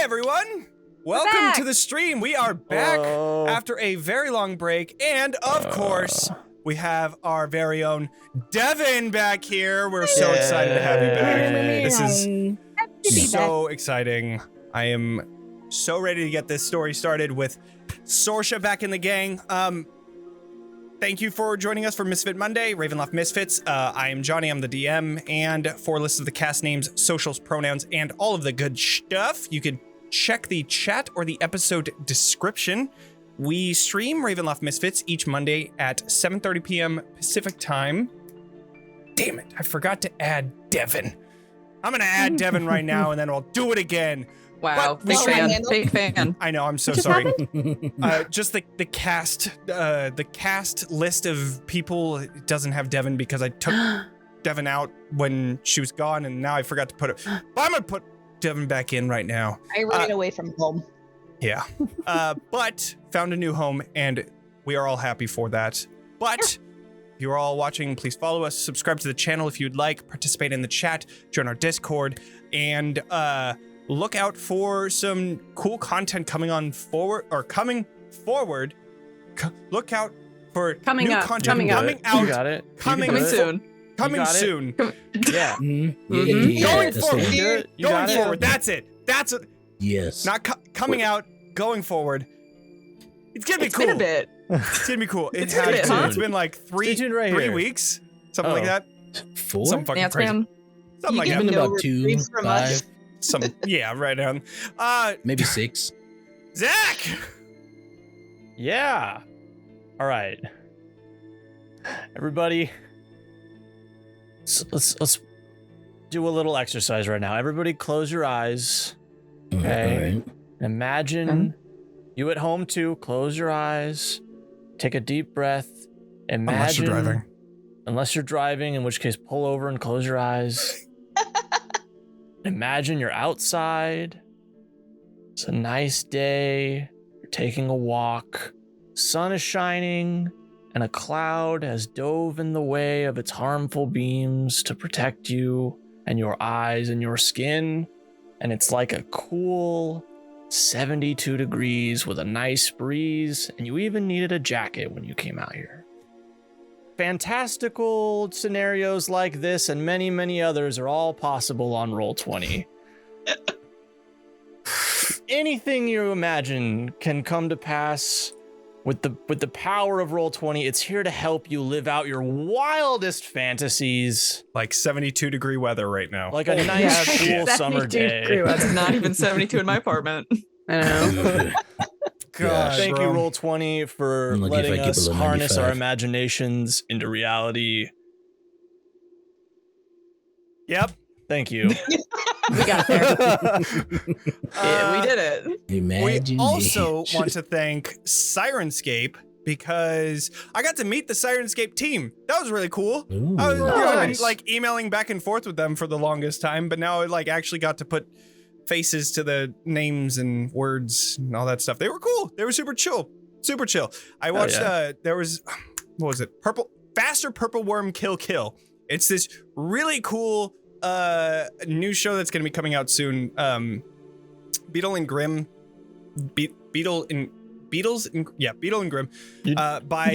everyone! Welcome to the stream. We are back after a very long break, and of course, we have our very own Devan back here. We're so excited to have you back. This is so exciting. I am so ready to get this story started with Sorsha back in the gang. Thank you for joining us for Misfit Monday, Ravenloft Misfits. I am Jonny, I'm the DM, and for lists of the cast names, socials, pronouns, and all of the good stuff, you could check the chat or the episode description. We stream Ravenloft Misfits each Monday at 7:30 p.m. Pacific time. Damn it, I forgot to add Devan. I'm gonna add Devan right now, and then I'll do it again. Wow, big fan. I know, I'm so sorry. Just the cast list of people doesn't have Devan because I took Devan out when she was gone, and now I forgot to put it. But I'm gonna put Devan back in right now. I ran away from home. Yeah, but found a new home, and we are all happy for that. But if you're all watching, please follow us, subscribe to the channel if you'd like, participate in the chat, join our Discord, and look out for some cool content coming forward. Look out for coming new up, content coming out. You got it. Coming soon. Coming soon. Yeah. Going forward. You got Going forward. That's it. That's it. Yes. Not coming out. Going forward. It's gonna be cool. It's been a bit. It's gonna be cool. It's been a bit, huh? It's been like three weeks, something like that. 4? Some fucking crazy. Man. Something like It's that. been about 2, 5, Right on. maybe 6. Zack. Yeah. All right. Everybody, let's do a little exercise right now. Everybody, close your eyes. Okay. All right. Imagine you at home too. Close your eyes. Take a deep breath. Imagine. Unless you're driving, in which case pull over and close your eyes. Imagine you're outside. It's a nice day. You're taking a walk. Sun is shining, and a cloud has dove in the way of its harmful beams to protect you and your eyes and your skin. And it's like a cool 72 degrees with a nice breeze, and you even needed a jacket when you came out here. Fantastical scenarios like this and many, many others are all possible on Roll20. Anything you imagine can come to pass with the power of Roll20. It's here to help you live out your wildest fantasies. Like 72 degree weather right now. Like a nice, cool summer day. It's not even 72 in my apartment. I know. Gosh, Thank you, Roll20, for letting us harness our imaginations into reality. Yep. Thank you. We got there. Yeah, we did it. We also want to thank Syrinscape because I got to meet the Syrinscape team. That was really cool. I've been like emailing back and forth with them for the longest time, but now I like actually got to put faces to the names and words and all that stuff. They were cool. They were super chill. Super chill. I watched there was, what was it? Faster Purple Worm Kill. It's this really cool new show that's going to be coming out soon. Beetle and Grimm by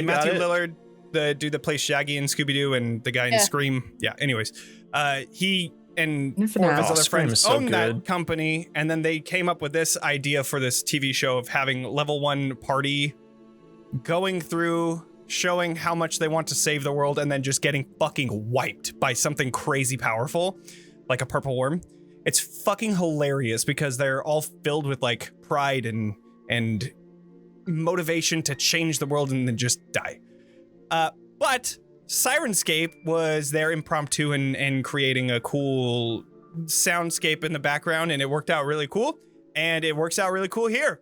Matthew Lillard, the dude that plays Shaggy in Scooby-Doo and the guy in Scream. Yeah, anyways. He and four of his other friends own that company, and then they came up with this idea for this TV show of having level 1 party going through, showing how much they want to save the world, and then just getting fucking wiped by something crazy powerful, like a purple worm. It's fucking hilarious because they're all filled with like pride and motivation to change the world and then just die. But Syrinscape was there impromptu and creating a cool soundscape in the background, and it worked out really cool. And it works out really cool here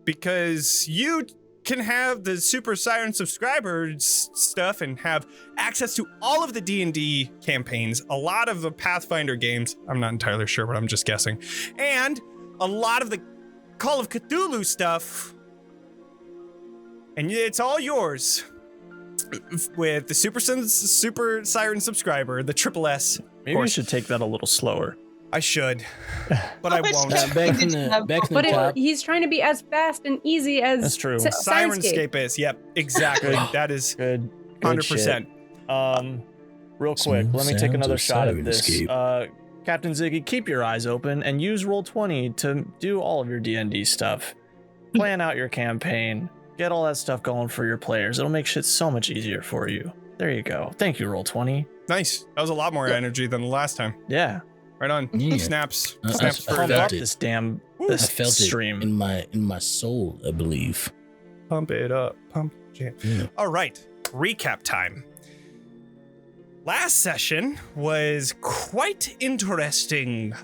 because you can have the Super Siren subscribers stuff and have access to all of the D&D campaigns, a lot of the Pathfinder games, I'm not entirely sure, but I'm just guessing, and a lot of the Call of Cthulhu stuff, and it's all yours with the Super Siren subscriber, the Triple S. Maybe we should take that a little slower. I should, but I won't. Back from the But top. he's trying to be as fast and easy as That's true. Sirenscape is. Yep, exactly. That is Good. 100%. Real quick, let me take Sounds another of shot at this. Sirenscape. Captain Ziggy, keep your eyes open and use Roll20 to do all of your D&D stuff. Plan out your campaign. Get all that stuff going for your players. It'll make shit so much easier for you. There you go. Thank you, Roll20. Nice. That was a lot more energy than the last time. Yeah. Right on. Yeah. Snaps. I Snaps for felt Pump that. up it. this damn I this felt stream. it in my soul, I believe. Pump it up. Pump jam. Yeah. All right. Recap time. Last session was quite interesting.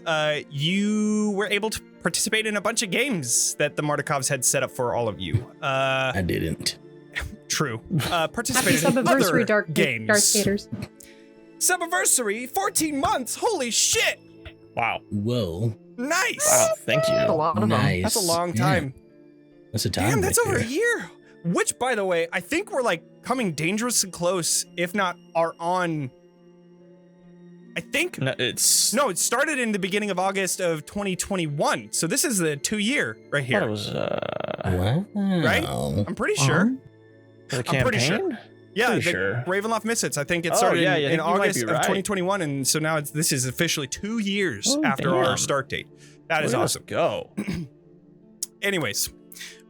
You were able to participate in a bunch of games that the Martikovs had set up for all of you. I didn't. True. happy Participated in Subversary other Dark games. Skaters. Subversary, 14 months. Holy shit. Wow. Whoa. Nice. Wow. Thank you. A lot of them. Nice. That's a long Yeah. time. That's a time. Damn, that's right over a there. year. Which, by the way, I think we're like coming dangerously close, if not are on. I think. No, it's. No, it started in the beginning of August of 2021. So this is the 2-year right I thought it here. was Wow. Right? I'm pretty sure. the I'm campaign. pretty sure. Yeah, Pretty the sure. Ravenloft Misfits. I think it Oh, started yeah, I in think you might August be of right. 2021, and so now this is officially 2 years Oh, after damn. our start date. That is Look at us awesome. Go. Anyways,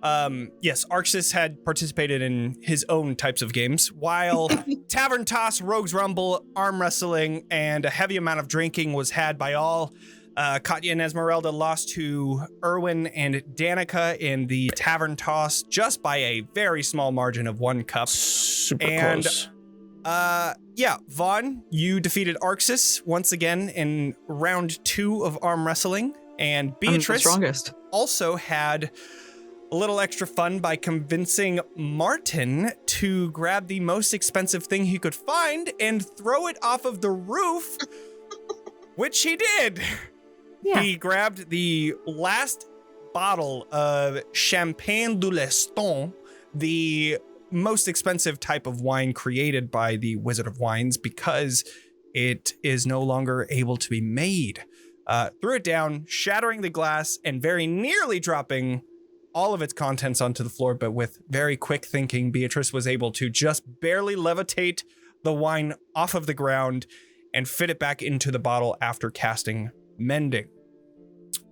yes, Arxes had participated in his own types of games, while Tavern Toss, Rogues Rumble, Arm Wrestling, and a heavy amount of drinking was had by all. Katya and Esmeralda lost to Erwin and Danica in the Tavern Toss just by a very small margin of 1 cup. Super And- close. Yeah, Vaughn, you defeated Arxes once again in round 2 of Arm Wrestling, and I'm the Beatrice strongest. also had a little extra fun by convincing Martin to grab the most expensive thing he could find and throw it off of the roof, which he did. Yeah. He grabbed the last bottle of Champagne du Leston, the most expensive type of wine created by the Wizard of Wines because it is no longer able to be made. Threw it down, shattering the glass and very nearly dropping all of its contents onto the floor, but with very quick thinking, Beatrice was able to just barely levitate the wine off of the ground and fit it back into the bottle after casting Mending,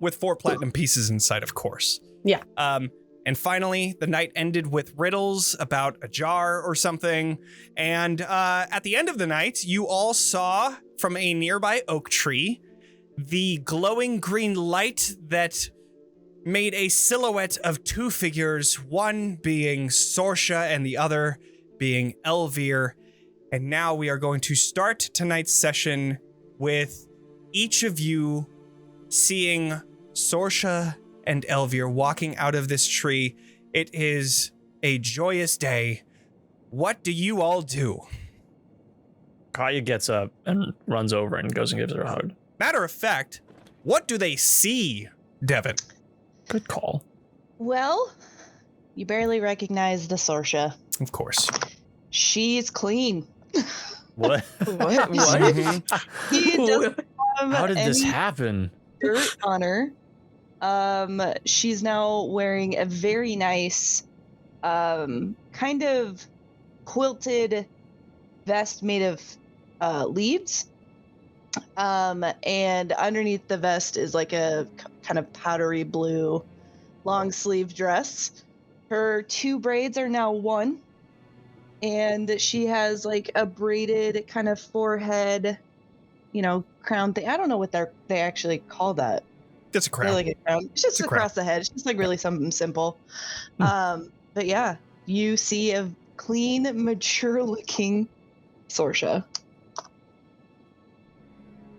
with 4 platinum pieces inside, of course. Yeah. And finally, the night ended with riddles about a jar or something. And at the end of the night, you all saw from a nearby oak tree the glowing green light that made a silhouette of 2 figures, one being Sorsha and the other being Elvir. And now we are going to start tonight's session with each of you seeing Sorsha and Elvir walking out of this tree. It is a joyous day. What do you all do? Katya gets up and runs over and goes and gives her a hug. Matter of fact, what do they see, Devan? Good call. Well, you barely recognize the Sorsha. Of course. She's clean. What? What? He doesn't have How did this any happen? dirt on her. She's now wearing a very nice, kind of quilted vest made of leaves. And underneath the vest is like a kind of powdery blue long sleeve dress. Her 2 braids are now 1. And she has like a braided kind of forehead, crown thing. I don't know what they actually call that. It's a They're crown. like a crown. It's just It's a crown. across the head. It's just like really something simple. But yeah, you see a clean, mature-looking Sorsha.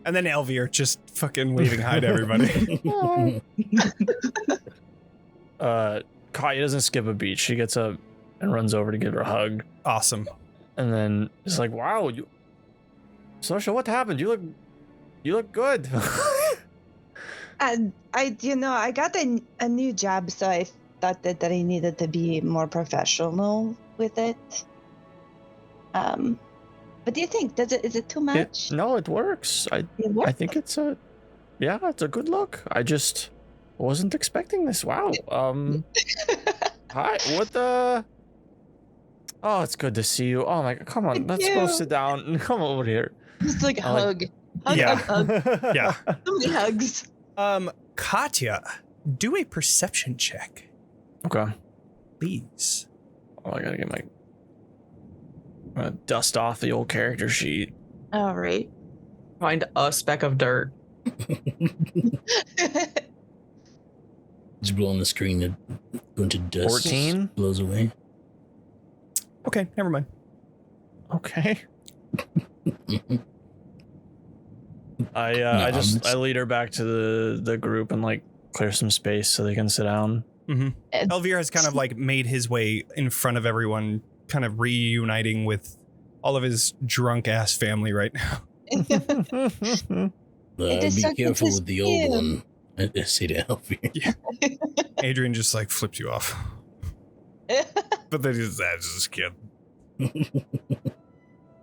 And then Elvir just fucking waving hi to everybody. Katya doesn't skip a beat. She gets up and runs over to give her a hug. Awesome. And then it's like, wow, Sorsha, what happened? You look good. I got a new job, so I thought that I needed to be more professional with it. What do you think? Is it too much? No, it works. I It works? think it's a Yeah, it's a good look. I just wasn't expecting this. Wow. Hi. What the? Oh, it's good to see you. Oh my God. Come on. Let's go sit down. Come over here. Just like hug. Hug, Yeah. hug, hug. Yeah. So many hugs. Katya, do a perception check, Okay. please. Oh, I gotta get my dust off the old character sheet. All right. Find a speck of dirt. Just blow on the screen and go into dust. 14? Blows away. Okay, never mind. Okay. I lead her back to the group and like clear some space so they can sit down. Mm-hmm. Elvir has kind of like made his way in front of everyone, kind of reuniting with all of his drunk ass family right now. Be careful with the old one. I say to Elvir. Yeah. Adrian just like flips you off. But then he's just kid.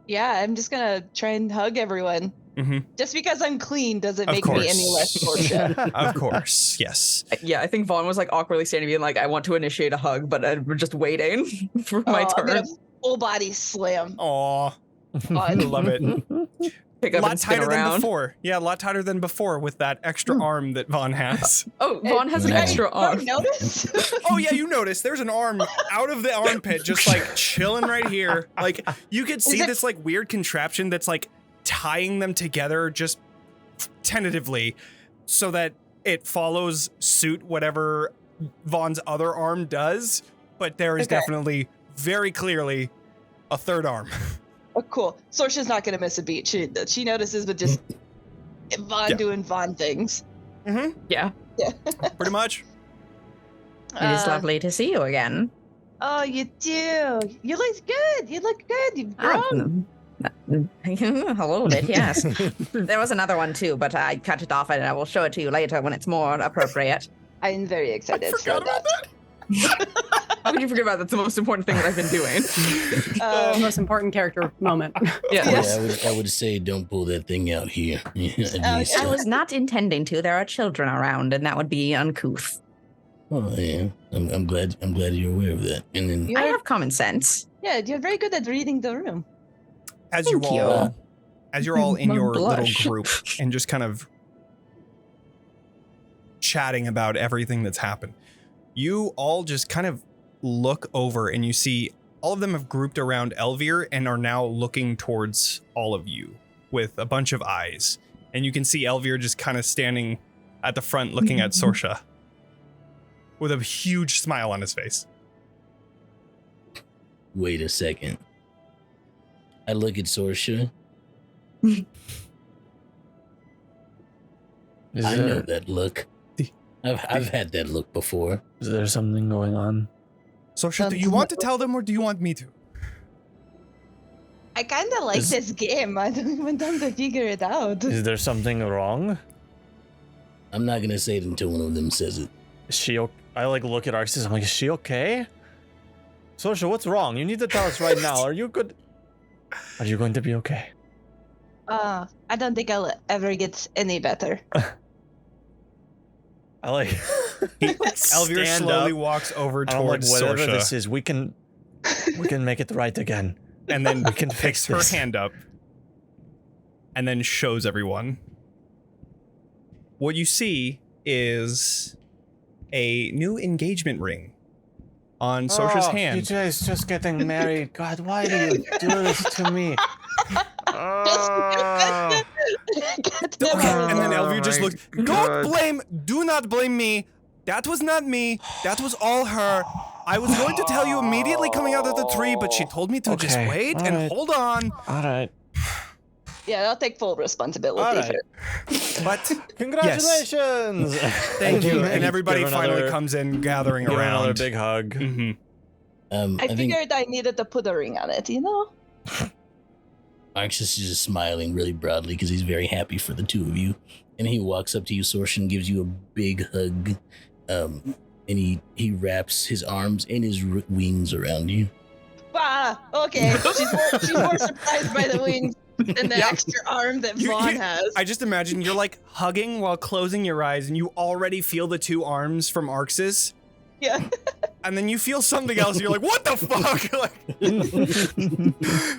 Yeah, I'm just gonna try and hug everyone. Mm-hmm. Just because I'm clean doesn't Of make course. me any less Sorsha. Of course, yes. Yeah, I think Vaughn was like awkwardly standing being like, I want to initiate a hug, but we're just waiting for my I'm turn. gonna full body slam. Aw, I love it. Pick A up lot and spin tighter than around. before. Yeah, a lot tighter than before with that extra arm that Vaughn has. Oh, Vaughn has an Yeah. extra arm. Don't notice? Oh yeah, you noticed there's an arm out of the armpit just like chilling right here. Like you could see it- this like weird contraption that's like tying them together just tentatively so that it follows suit whatever Vaughn's other arm does, but there is Okay. definitely very clearly a third arm. Oh, cool. Sorsha's not gonna miss a beat. She notices, but just Vaughn Yeah. doing Vaughn things. Mm-hmm. Yeah. Pretty much. It is lovely to see you again. Oh, you do. You look good. You look good. You've grown. A little bit, yes. There was another one too, but I cut it off and I will show it to you later when it's more appropriate. I'm very excited for Forgot that. about that. How could you forget about that? That's the most important thing that I've been doing. The most important character moment. Yeah. Yes. I would say don't pull that thing out here. Yeah, at least, I was not intending to. There are children around, and that would be uncouth. Oh yeah, I'm glad you're aware of that. And then I have common sense. Yeah, you're very good at reading the room. As Thank you. you're all in My your blush. little group and just kind of chatting about everything that's happened, you all just kind of look over and you see all of them have grouped around Elvir and are now looking towards all of you with a bunch of eyes. And you can see Elvir just kind of standing at the front looking at Sorsha with a huge smile on his face. wait a second. I look at Sorsha. Is I there- know that look. I've had that look before. Is there something going on? Sorsha, do you want to tell them or do you want me to? I kind of like Is- this game. I don't even time to figure it out. Is there something wrong? I'm not gonna say it until one of them says it. Is she I like look at Arxes. I'm like, is she okay? Sorsha, what's wrong? You need to tell us right now. Are you good? Are you going to be okay? I don't think I'll ever get any better. I like. Elvir stand slowly up, walks over and I'm like, towards whatever Sorsha this is, we can make it right again. and then We can picks fix her this. hand up and then shows everyone. What you see is a new engagement ring on Sorsha's You hand. guys just getting married. God, why do you do this to me? Oh. Okay, and then Oh Elvir just my looks. God. Do not blame me. That was not me. That was all her. I was going to tell you immediately coming out of the tree, but she told me to just Okay, wait all and right. hold on. All right. Yeah, I'll take full responsibility All right. for it. But Congratulations! thank you. Give And everybody her finally another- comes in, gathering give her another around. big hug. Mhm. I I think figured I needed to put a ring on it, you know? Arxes is just smiling really broadly because he's very happy for the two of you. And he walks up to you, Sorsha, and gives you a big hug. And he wraps his arms and his wings around you. Ah, okay. She's more surprised by the wings. than the extra arm that Vaughn has. I just imagine you're like hugging while closing your eyes, and you already feel the 2 arms from Arxes. Yeah. And then you feel something else, and you're like, what the fuck? Like,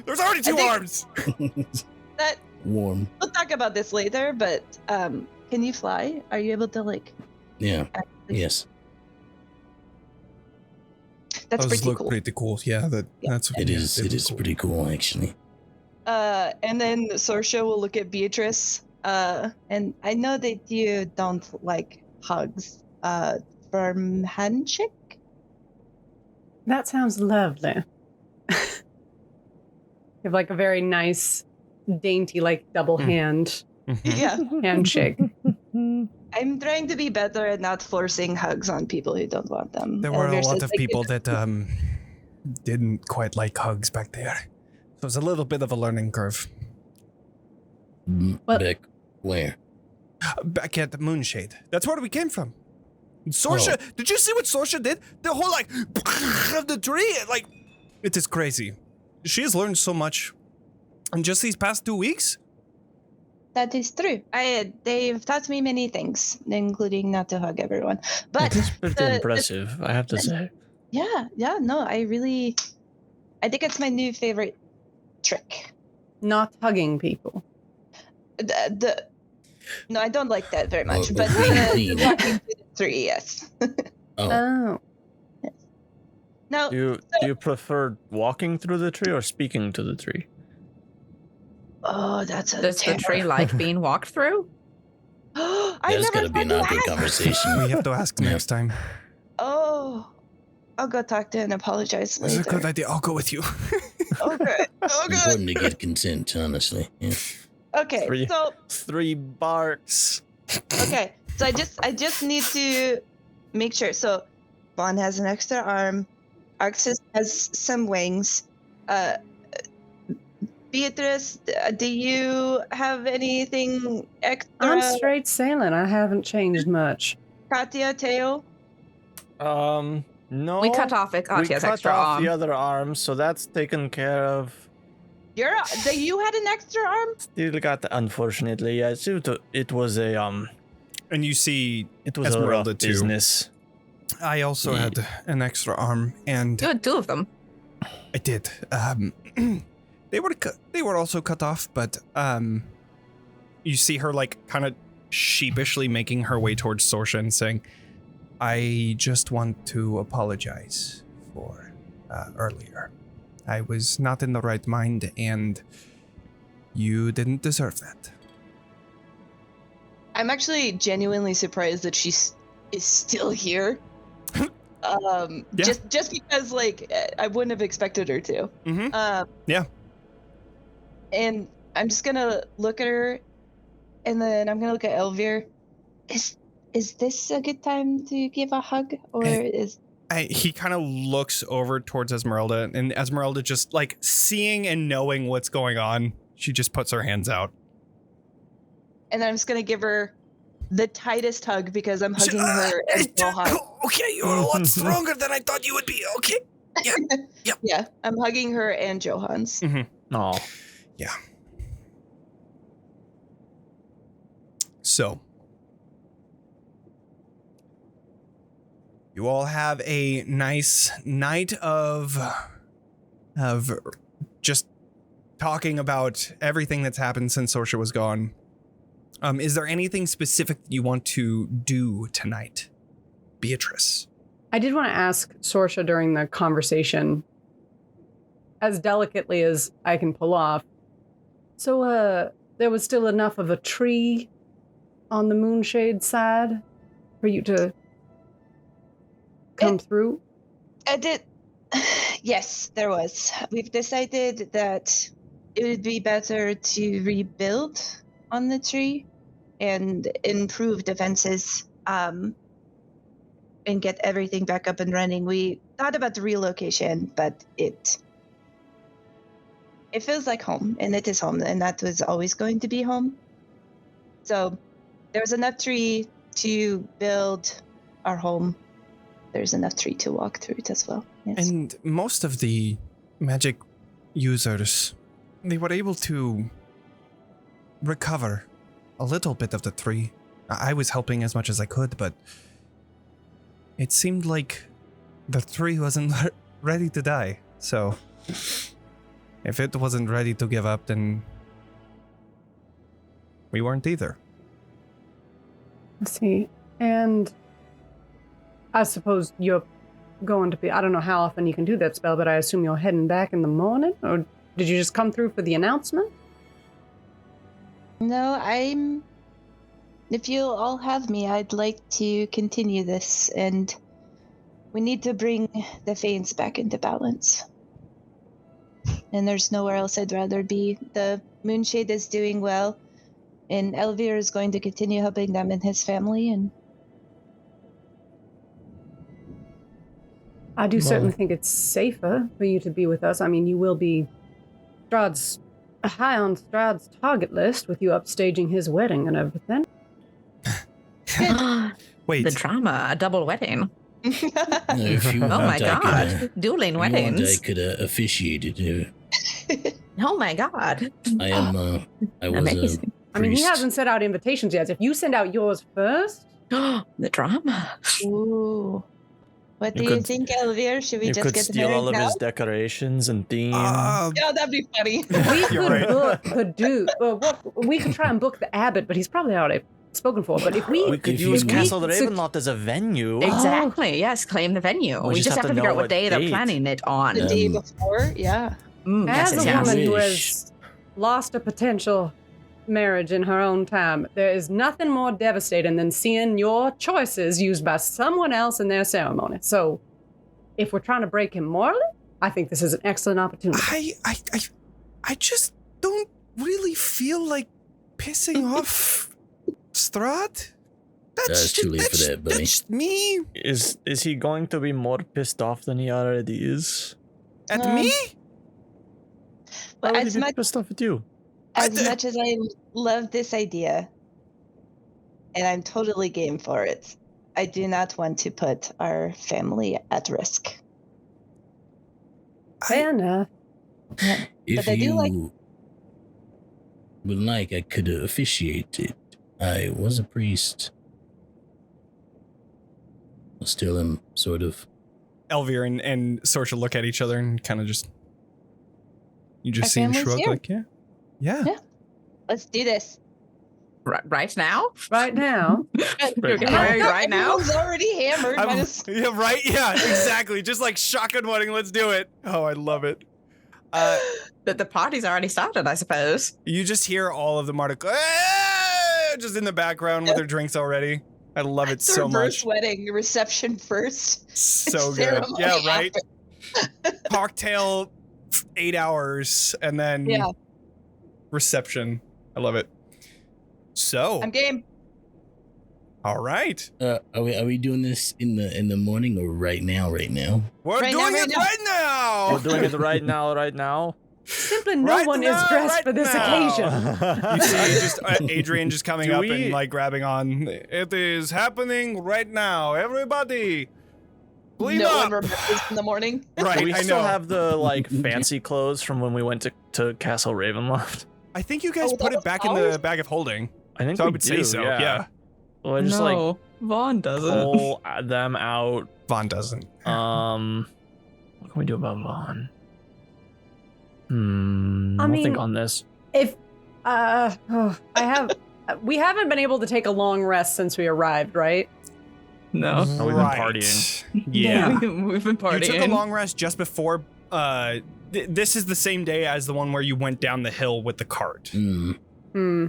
there's already 2 arms. That Warm. we'll talk about this later, but can you fly? Are you able to like? Yeah. Yes. That's Those pretty look cool. pretty cool. Yeah, that's It is. It is cool. pretty cool, actually. And then Sorsha will look at Beatrice. And I know that you don't like hugs. Firm handshake? That sounds lovely. You have like a very nice, dainty, like double hand Yeah. handshake. I'm trying to be better at not forcing hugs on people who don't want them. There were a Versus, lot of like, people that didn't quite like hugs back there. So it's a little bit of a learning curve. Well- Beck, where? Back at the Moonshade. That's where we came from. Sorsha, did you see what Sorsha did? The whole like of the tree, like it is crazy. She has learned so much in just these past 2 weeks. That is true. They've taught me many things, including not to hug everyone. But It's pretty the- impressive, I have to say. yeah, no, I think it's my new favorite trick. Not hugging people. No, I don't like that very much. Oh, but clean. the walking through the tree, yes. Oh, Oh. Now, Do you prefer walking through the tree or speaking to the tree? oh, that's a Does the tree like being walked through? I there's never gotta be an thought to awkward ask. conversation. We have to ask Yeah. next time. Oh, I'll go talk to her and apologize That's a later. good idea. I'll go with you. Oh, good. Oh, good. Important to get consent, honestly. Yeah. Okay, Three. so 3 barks. okay, so I just need to make sure. So, Vaughn has an extra arm. Arxes has some wings. Beatrice, do you have anything extra? I'm straight sailing. I haven't changed much. Katya, tail. No. We cut off We Katya's cut extra off arm. the other arm, so that's taken care of. You had an extra arm? Still got the, unfortunately, yes. It was a And you see, it was a Esmeralda rough too. business. I also had an extra arm, and You had 2 of them. I did. They were also cut off, but you see her like kind of sheepishly making her way towards Sorsha and saying, "I just want to apologize for earlier. I was not in the right mind, and you didn't deserve that." I'm actually genuinely surprised that she is still here. Yeah. Just because like I wouldn't have expected her to. Mm-hmm. Yeah. And I'm just gonna look at her, and then I'm gonna look at Elvir. Is this a good time to give a hug, or is? He kind of looks over towards Esmeralda, and Esmeralda just like seeing and knowing what's going on, she just puts her hands out. And then I'm just gonna give her the tightest hug because I'm hugging her and Johan. Okay, you're a lot stronger than I thought you would be. Okay. Yeah, I'm hugging her and Johan's. Oh, So, you all have a nice night of just talking about everything that's happened since Sorsha was gone. Is there anything specific that you want to do tonight, Beatrice? I did want to ask Sorsha during the conversation, as delicately as I can pull off. So, there was still enough of a tree on the Moonshade side for you to come through? I did. Yes, there was. We've decided that it would be better to rebuild on the tree and improve defenses, and get everything back up and running. We thought about the relocation, but it feels like home, and it is home, and that was always going to be home. So there was enough tree to build our home. There's enough tree to walk through it as well. Yes. And most of the magic users, they were able to recover a little bit of the tree. I was helping as much as I could, but it seemed like the tree wasn't ready to die. So if it wasn't ready to give up, then we weren't either. Let's see. And I suppose you're going to be, I don't know how often you can do that spell, but I assume you're heading back in the morning? Or did you just come through for the announcement? No, if you'll all have me, I'd like to continue this, and we need to bring the Fanes back into balance. And there's nowhere else I'd rather be. The Moonshade is doing well, and Elvir is going to continue helping them and his family, and I do certainly think it's safer for you to be with us. I mean, you will be high on Strahd's target list with you upstaging his wedding and everything. Wait. The drama, a double wedding. If you Oh my want, god. Dueling weddings. I could officiate it. Oh my god. I was Amazing. I mean, he priest. hasn't sent out invitations yet. If you send out yours first, The drama. ooh. What do You you could- think, Elvir? Should we You just could get steal married all of now? his decorations and theme. Yeah, that'd be funny. we You're could right. book Purdue. We could try and book the Abbot, but he's probably already spoken for. But if we, we could if use you- Castle we- Ravenloft as a venue. Exactly. Yes, claim the venue. We We just just have to figure know out what what day they're date. planning it on. The day before, yeah. Yes, as a yes. woman who Wish. has lost a potential marriage in her own time, there is nothing more devastating than seeing your choices used by someone else in their ceremony. So, if we're trying to break him morally, I think this is an excellent opportunity. I just don't really feel like pissing off Strahd. It's too late for that, buddy. That's me. Is he going to be more pissed off than he already is? At Um, me? Why But would as he be much pissed off at you? much as I love this idea, and I'm totally game for it, I do not want to put our family at risk. Fair enough. If But I do you like- would like, I could officiate it. I was a priest. I still am, sort of. Elvir and Sorsha look at each other and kind of just. You just Our see him family's shrug here. like, yeah. Yeah. Yeah. Let's do this. Right now? Right now, You're getting married right now? Everyone's already hammered. I'm- might as- yeah, right? Yeah, exactly. Just like shotgun wedding, let's do it. Oh, I love it. The party's already started, I suppose. You just hear all of the Marta just in the background with their drinks already. I love it It's so a reverse much. wedding, reception first. So good. ceremony Yeah, right? after. Cocktail, 8 hours, and then Yeah. reception. I love it. So, I'm game. all right. Are we doing this in the morning or right now? Right now? We're Right now, doing right it now. right now. We're doing it right now, right now. simply no Right one is now, dressed right for this now. occasion. You see just Adrian just coming Do up we- and like grabbing on. It is happening right now. Everybody, clean No up. one remembers in the morning. Right, Do we I still know. have the like fancy clothes from when we went to Castle Ravenloft? I think you guys Oh, that put it was back in the ours? bag of holding. I think So I we would do, say so. Yeah. Well, I just like Vaughn doesn't. pull them out. Vaughn doesn't. What can we do about Vaughn? I We'll mean- think on this. If we haven't been able to take a long rest since we arrived, right? No. Oh, we've been partying. Yeah. We've been partying. You took a long rest just before. This is the same day as the one where you went down the hill with the cart. Hmm.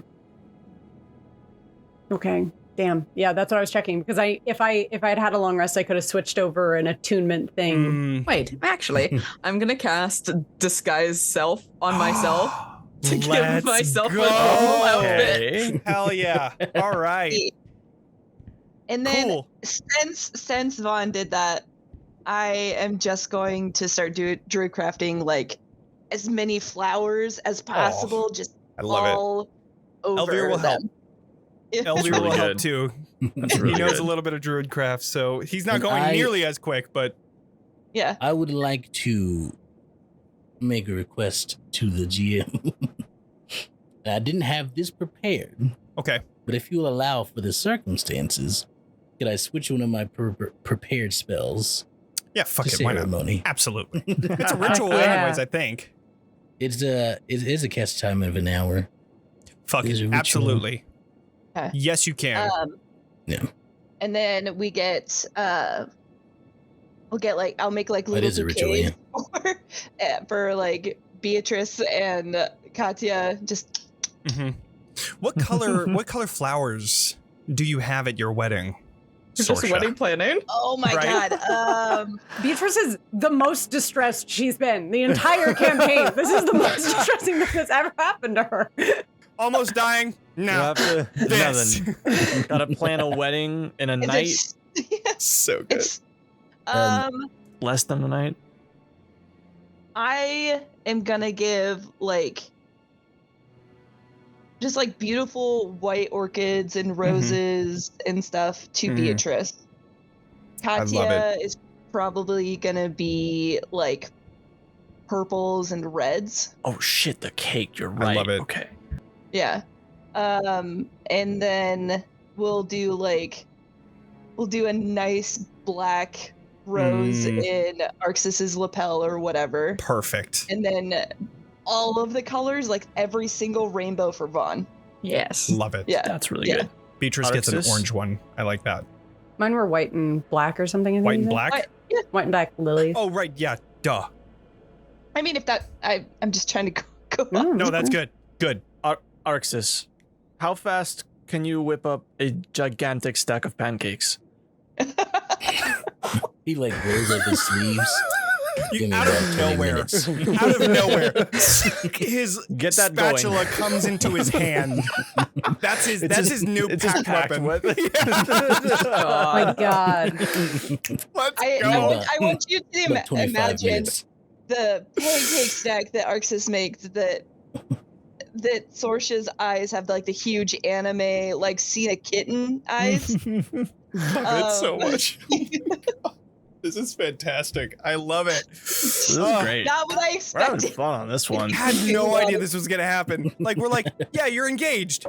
Okay. Damn. Yeah, that's what I was checking because if I'd had a long rest, I could have switched over an attunement thing. Mm. Wait, actually, I'm gonna cast disguise self on myself to give Let's myself a go. normal outfit. Okay. Hell yeah! All right, And then cool. since Vaughn did that, I am just going to start druid crafting like as many flowers as possible, just I love it. all over Elvir will help. them. Elvir really will help good. too. That's He really knows good. a little bit of druid craft, so he's not And going I- nearly as quick. But Yeah. I would like to make a request to the GM. I didn't have this prepared. Okay. But if you'll allow for the circumstances, could I switch one of my prepared spells? Yeah, fuck to it. Why not? ceremony? Absolutely. It's a ritual Yeah. anyways, I think. It is a cast time of an hour. Fuck It is it. a ritual. Absolutely. Okay. Yes, you can. Yeah. And then we get we'll get like I'll make like That little is a ritual, bouquets for like Beatrice and Katya. Just hmm What color flowers do you have at your wedding? It's just Sorsha? wedding planning. oh my Right? god. Beatrice is the most distressed she's been the entire campaign. This is the most distressing thing that's ever happened to her. Almost dying? You No. have to, This. nothing. Gotta plan a wedding in a night, So good. It's, less than a night. I am gonna give like just like beautiful white orchids and roses and stuff to Mhm. Beatrice. love Katya is probably gonna be like purples and reds. Oh shit, the cake. You're right. love it. Okay. Yeah. And then we'll do a nice black rose in Arxes's lapel or whatever. Perfect. And then all of the colors, like every single rainbow for Vaughn. Yes. Love it. Yeah. That's really Yeah. good. Beatrice gets an Arxes? orange one. I like that. Mine were white and black or something. I think White you and said? black? White- yeah. White and black lilies. Oh, right. Yeah. Duh. I mean, if that, I'm just trying to go up. No, that's good. Good. Arxes, how fast can you whip up a gigantic stack of pancakes? He like rolls up his sleeves. Give me Out about of 20 nowhere. minutes. Out of nowhere. His Get that going. spatula comes into his hand. That's his new it's his pack packed weapon. weapon. Oh my god. Let's I go. want you to About 25 imagine minutes. the pancake stack that Arxes makes that Sorsha's eyes have like the huge anime, like seen a kitten eyes. Love it so Um, much. This is fantastic. I love it. This is Oh, great. Not what I We're having expected. fun on this one. I had no idea this was gonna happen. Like we're like, yeah, you're engaged.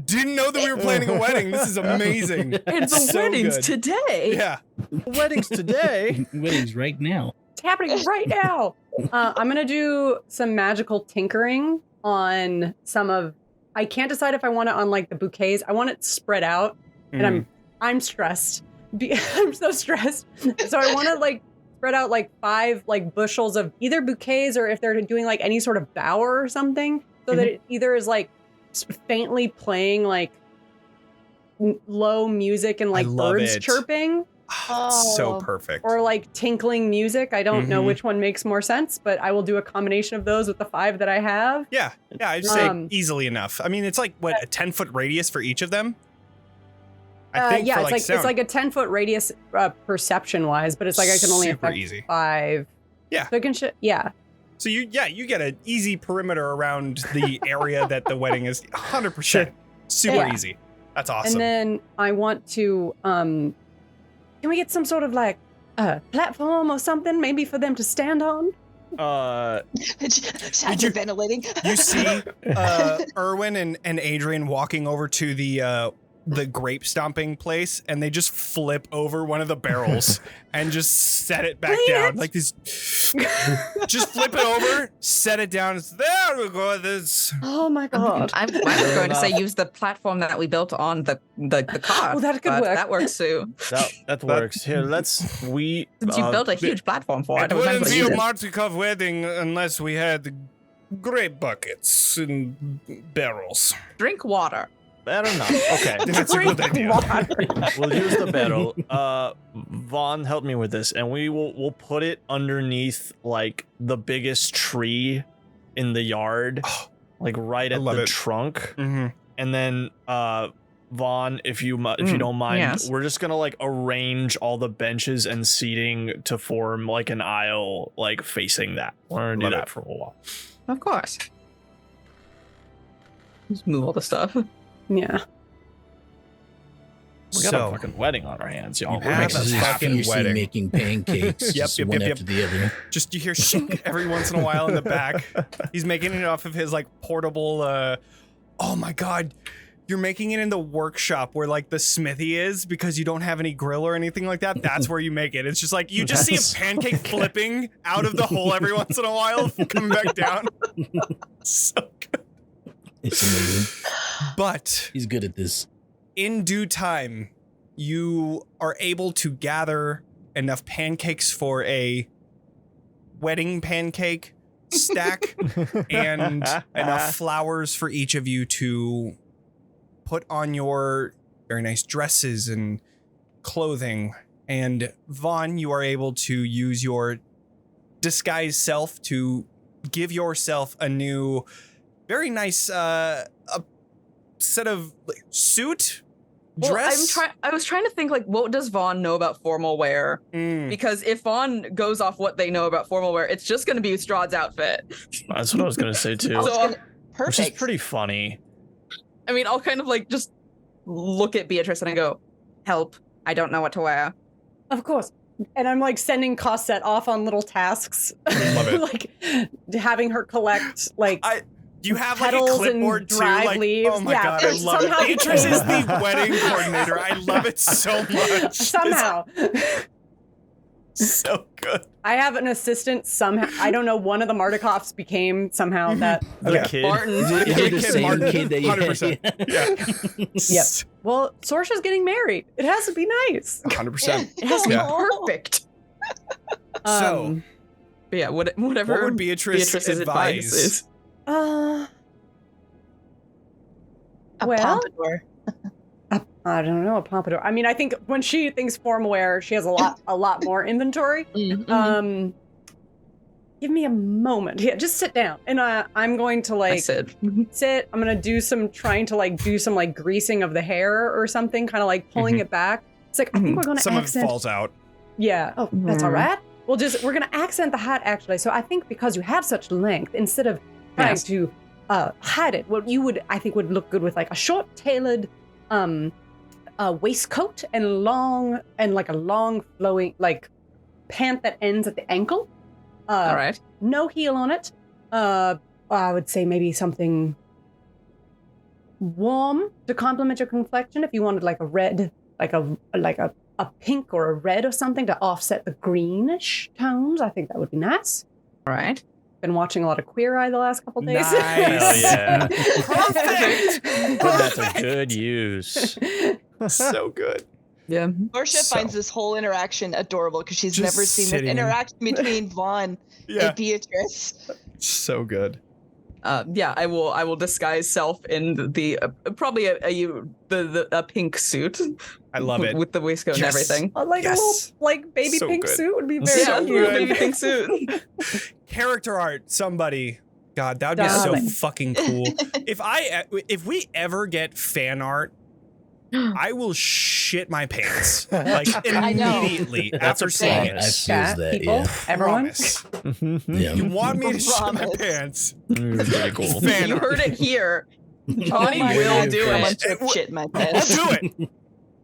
Didn't know that we were planning a wedding. This is amazing. It's the So weddings good. today. Yeah. Weddings today. Weddings right now. It's happening right now. I'm gonna do some magical tinkering on some of. I can't decide if I want it on like the bouquets. I want it spread out, and I'm stressed. I'm so stressed. So I want to like spread out like 5 like bushels of either bouquets or if they're doing like any sort of bower or something, so that it either is like faintly playing like low music and like love birds it. chirping. It's so Oh. perfect. Or like tinkling music. I don't know Mhm. which one makes more sense, but I will do a combination of those with the 5 that I have. Yeah, I'd say Um, easily enough. I mean, it's like what a 10-foot radius for each of them. I think yeah, for it's like sound. it's like a 10-foot radius perception wise, but it's like I can only Super affect easy. 5. Yeah. So I can yeah. So you get an easy perimeter around the area that the wedding is. 100%. Super Yeah. easy. That's awesome. And then I want to can we get some sort of like platform or something maybe for them to stand on? Shots are ventilating. You see Erwin and Adrian walking over to the grape stomping place, and they just flip over one of the barrels and just set it back down. Like this, just flip it over, set it down. It's, there we go. This. Oh my god. I was going to say use the platform that we built on the car. Oh, that could but work. That works too. That works. Here, Since you built a huge platform for it, It we might as wouldn't well be use a it. Martikov wedding unless we had grape buckets and barrels. Drink water. Fair enough. Okay. That's a good idea. We'll use the barrel. Vaughn, help me with this, and we'll put it underneath like the biggest tree in the yard, like right I at love the it. trunk. Mm-hmm. And then Vaughn, if you don't mind, yes. we're just gonna like arrange all the benches and seating to form like an aisle, like facing that. We're gonna do Love that it. for a while. Of course. Just move all the stuff. Yeah. We got a fucking wedding on our hands, y'all. You We're have making a this fucking happen. Fiercely wedding. making pancakes, Yep, just yep, one yep, after the other. Just you hear shink every once in a while in the back. He's making it off of his like portable. Oh my god, you're making it in the workshop where like the smithy is because you don't have any grill or anything like that. That's where you make it. It's just like you just see a pancake flipping out of the hole every once in a while, coming back down. So good. It's amazing. But He's good at this. in due time, you are able to gather enough pancakes for a wedding pancake stack and enough flowers for each of you to put on your very nice dresses and clothing. And Vaughn, you are able to use your disguise self to give yourself a new, very nice a set of like, suit, Well, dress. I was trying to think like, what does Vaughn know about formal wear? Mm. Because if Vaughn goes off what they know about formal wear, it's just going to be Strahd's outfit. That's what I was gonna say too. So, Which is Perfect. pretty funny. I mean, I'll kind of like just look at Beatrice and I go, Help. I don't know what to wear. Of course. And I'm like sending Cosette off on little tasks. Love it. Like having her collect like You have like a petals and clipboard too. dried Like, leaves. oh my Yeah, god, I love somehow- it. Beatrice is the wedding coordinator. I love it so much. somehow. It's so good. I have an assistant somehow. I don't know, one of the Mardikovs became somehow that. The kid. Martin. Is it the same Martin, kid that you had? 100%. Yeah. Yep. Well, Sorsha's getting married. It has to be nice. 100%. It has to be Yeah. perfect. So, But yeah, whatever what would Beatrice Beatrice's advise? advice is. A Well- pompadour. I don't know, a pompadour. I mean, I think when she thinks formal wear, she has a lot more inventory. Mhm. Give me a moment. Yeah, just sit down, and I'm going to I like said. sit. I'm gonna do some greasing of the hair or something, kind of like pulling it back. It's like I think we're gonna Some of it accent. falls out. Yeah. Oh, that's all Mhm. right. We're gonna accent the hat actually. So I think because you have such length, instead of trying Yes. to hide it, what you would I think would look good with like a short tailored waistcoat and a long flowing like pant that ends at the ankle. All right. No heel on it. I would say maybe something warm to complement your complexion. If you wanted like a red, like a pink or a red or something to offset the greenish tones, I think that would be nice. All right. Been watching a lot of Queer Eye the last couple days. Nice. Hell yeah. Perfect. Put that to good use. So good. Yeah. Sorsha So- finds this whole interaction adorable because she's Just never seen this sitting. interaction between Vaughn Yeah. and Beatrice. So good. Yeah, I will disguise self in the probably a pink suit. I love it. With the waistcoat and Yes. everything. Like a Yes. little like baby So pink good. suit would be very Yeah, So cute. good. baby pink suit. Character art, somebody. God, that would be so Darling. fucking cool. If we ever get fan art, I will shit my pants like I know. immediately That's after a seeing I promise. it. feels that, people, yeah. everyone. Promise. Yeah. You want me to shit my Promise. pants? Pretty cool. Fan You art. heard it here. Johnny Oh my will God, do someone it. took shit in my I'll pants. do it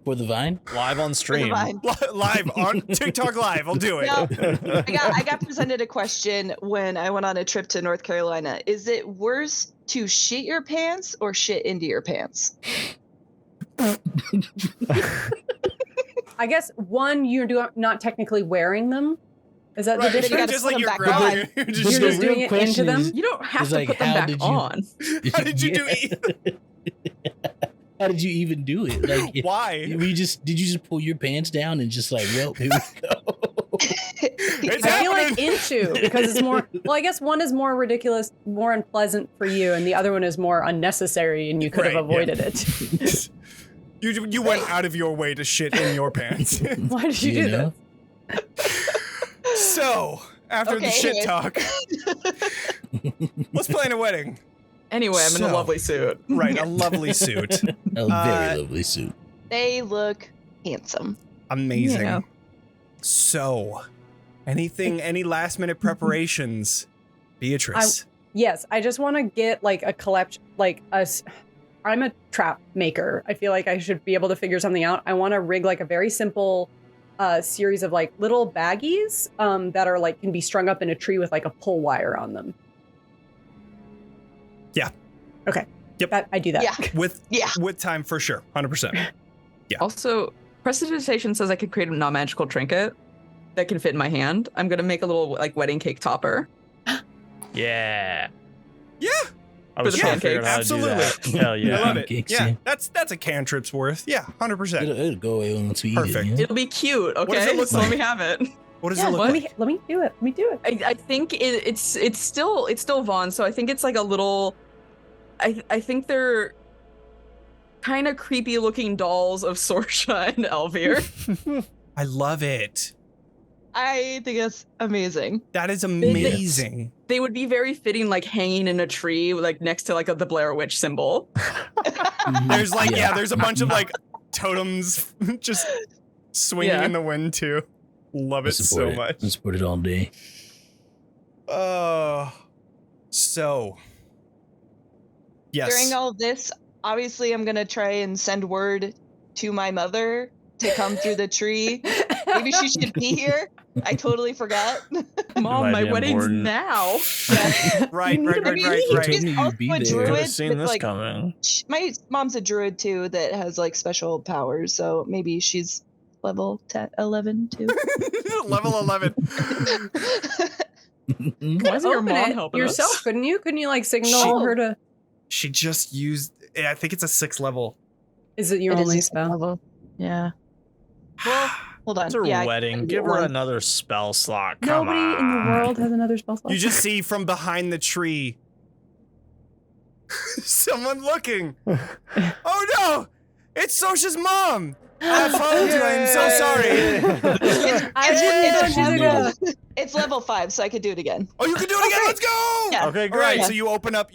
For the vine? Live on stream. Fine. live on TikTok live. I'll do it. No, I got presented a question when I went on a trip to North Carolina. Is it worse to shit your pants or shit into your pants? I guess one, you're not technically wearing them. Is that Right, the you difference? gotta just put like them you're back grabbing on. it. You're You're just just doing doing it into question them. is- You don't have It's to like, put them how back did you- on. How did you do it? How did you even do it? Like, Why? did you just pull your pants down and just like, well, here we go? It's I feel like happening. into because it's more. Well, I guess one is more ridiculous, more unpleasant for you, and the other one is more unnecessary, and you could Right, have yeah. avoided it. You went out of your way to shit in your pants. Why did you do know? So, after the Okay, shit anyways. talk, let's plan a wedding. Anyway, I'm in a So- lovely suit. Right, a lovely suit. A very lovely suit. They look handsome. Amazing. Yeah. So, any last minute preparations? Beatrice. Yes, I just want to get like a collection, like I'm a trap maker. I feel like I should be able to figure something out. I want to rig like a very simple series of like little baggies that are like can be strung up in a tree with like a pull wire on them. Yeah. Okay. Yep. I do that. Yeah. With time for sure. 100%. Yeah. Also, prestidigitation says I could create a non-magical trinket that can fit in my hand. I'm gonna make a little like wedding cake topper. Yeah. Yeah. I was For the trying to figure out how to Absolutely. do that. Hell yeah. I love it. Pancakes, Yeah, yeah. that's a cantrip's worth. Yeah, 100%. It'll go away once we eat Perfect. it. Yeah? It'll be cute, okay? does it look so let like? me have it. What does Yeah, it look let like? me do it. Let me do it. I think it's still Vaughn, so I think it's like a little. I think they're kind of creepy looking dolls of Sorsha and Elvir. I love it. I think that's amazing. That is amazing. They would be very fitting, like hanging in a tree, like next to like the Blair Witch symbol. There's like, there's a bunch of like totems just swinging in the wind too. Love it so much. I support it all day. So. Yes. During all of this, obviously, I'm gonna try and send word to my mother to come through the tree. Maybe she should be here. I totally forgot. Mom, my be wedding's important. now. Right. She's You'd also be a there. Could druid. have seen with, this like, coming. my mom's a druid too that has like special powers, so maybe she's level 11 too. Level 11. Why isn't your Open mom it helping yourself, us? couldn't you? Couldn't you like signal her to? She just used, I think it's a 6th level. Is it your It is only a spell? level. Yeah. Well, hold on. It's her Yeah, I wedding. can Give get her one. another spell slot. Come Nobody on. in the world has another spell slot. You just see from behind the tree someone looking. Oh no! It's Sorsha's mom! I followed you. I'm so sorry. I didn't know she's a girl. It's level 5, so I could do it again. Oh, you can do it again. Let's go! Yeah. All Okay, right, great. so you open up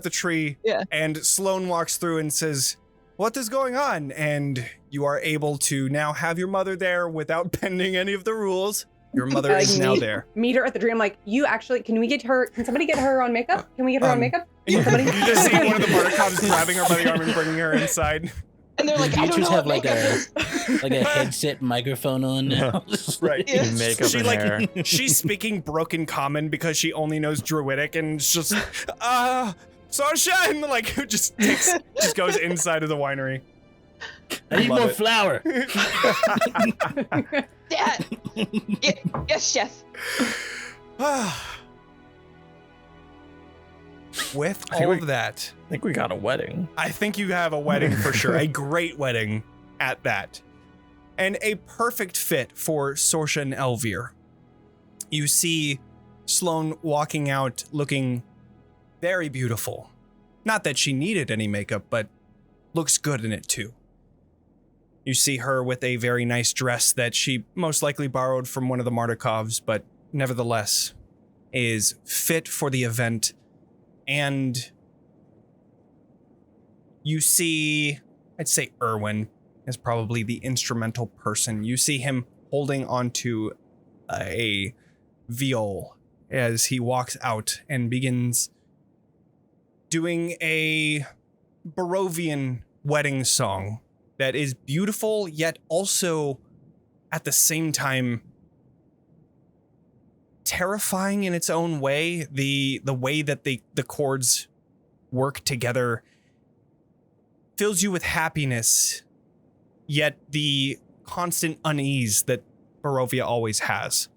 the tree, Yeah. and Sloane walks through and says, "What is going on?" And you are able to now have your mother there without bending any of the rules. Your mother is now there. Meet her at the tree. I'm like, you actually, can somebody get her on makeup? Can we get her on makeup? You Somebody? just see one of the Marticoms grabbing her by the arm and bringing her inside. And they're like, I don't Beatrice know have what like makeup is. a headset microphone on now. Right. Yeah. Makeup She and hair. she's speaking broken common because she only knows Druidic and it's just Sorsha and like just goes inside of the winery. I need Love more it. flour. Dad. Yes, chef. With I think all we- of that, I think we got a wedding. I think you have a wedding for sure. A great wedding at that. And a perfect fit for Sorsha and Elvir. You see Sloane walking out looking very beautiful. Not that she needed any makeup, but looks good in it too. You see her with a very nice dress that she most likely borrowed from one of the Martikovs, but nevertheless is fit for the event. And you see, I'd say Erwin is probably the instrumental person. You see him holding onto a viol as he walks out and begins doing a Barovian wedding song that is beautiful, yet also at the same time terrifying in its own way. The way that the chords work together fills you with happiness, yet the constant unease that Barovia always has.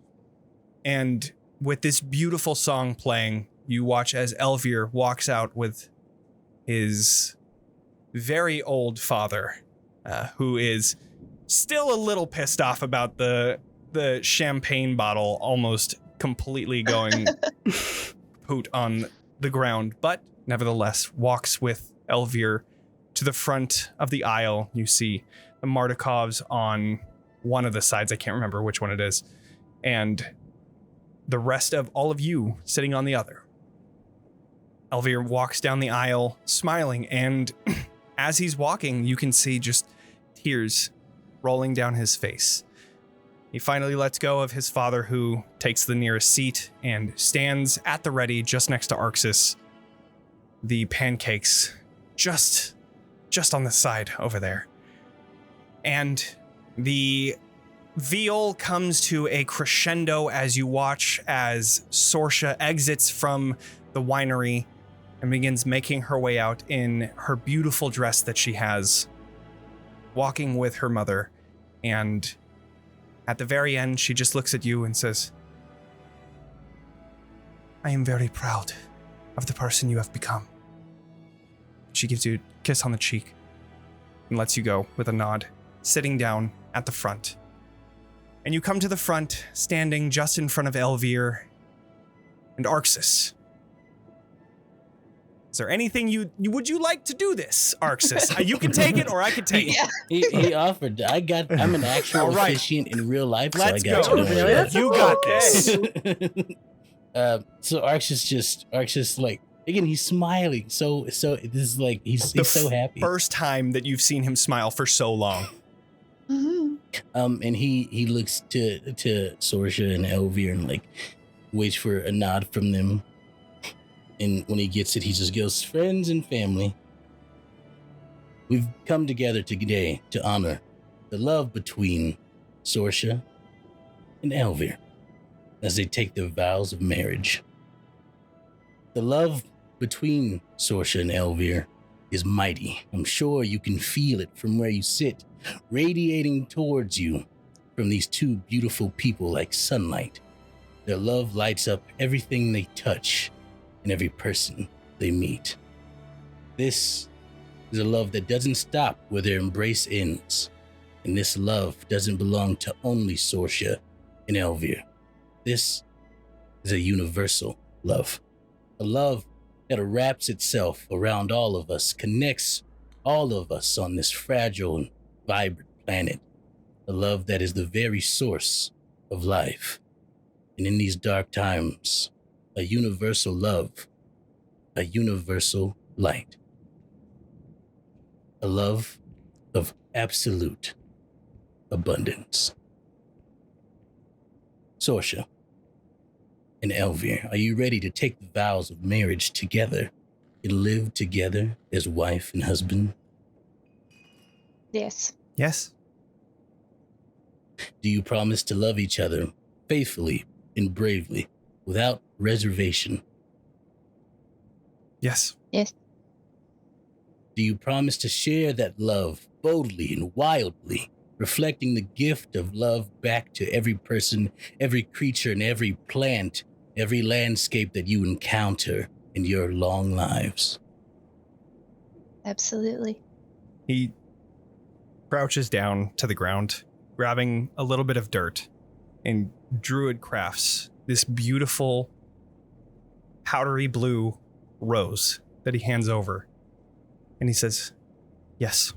And with this beautiful song playing, you watch as Elvir walks out with his very old father, who is still a little pissed off about the champagne bottle almost completely going poot on the ground, but nevertheless walks with Elvir to the front of the aisle. You see the Martikovs on one of the sides, I can't remember which one it is, and the rest of all of you sitting on the other. Elvir walks down the aisle smiling, and as he's walking, you can see just tears rolling down his face. He finally lets go of his father, who takes the nearest seat and stands at the ready just next to Arxes. The pancakes just just on the side over there. And the viol comes to a crescendo as you watch as Sorsha exits from the winery and begins making her way out in her beautiful dress that she has, walking with her mother. And at the very end, she just looks at you and says, I am very proud of the person you have become. She gives you a kiss on the cheek and lets you go with a nod, sitting down at the front. And you come to the front, standing just in front of Elvir and Arxes. Is there anything would you like to do this, Arxes? You can take it or I can take it. He offered. I'm an actual officiant in real life, Let's so I got go. to do it. You got this. So Arxes like, again, he's smiling. So this is like, he's so happy. First time that you've seen him smile for so long. And he looks to Sorsha and Elvir and like waits for a nod from them. And when he gets it, he just goes, friends and family, we've come together today to honor the love between Sorsha and Elvir as they take their vows of marriage. The love between Sorsha and Elvir is mighty. I'm sure you can feel it from where you sit, radiating towards you from these two beautiful people like sunlight. Their love lights up everything they touch and every person they meet. This is a love that doesn't stop where their embrace ends. And this love doesn't belong to only Sorsha and Elvir. This is a universal love. A love that wraps itself around all of us, connects all of us on this fragile and vibrant planet. A love that is the very source of life. And in these dark times, a universal love, a universal light. A love of absolute abundance. Sorsha and Elvir, are you ready to take the vows of marriage together and live together as wife and husband? Yes. Yes. Do you promise to love each other faithfully and bravely, without reservation? Yes. Yes. Do you promise to share that love boldly and wildly, reflecting the gift of love back to every person, every creature, and every plant, every landscape that you encounter in your long lives? Absolutely. He crouches down to the ground, grabbing a little bit of dirt, and druid crafts this beautiful powdery blue rose that he hands over. And he says, yes.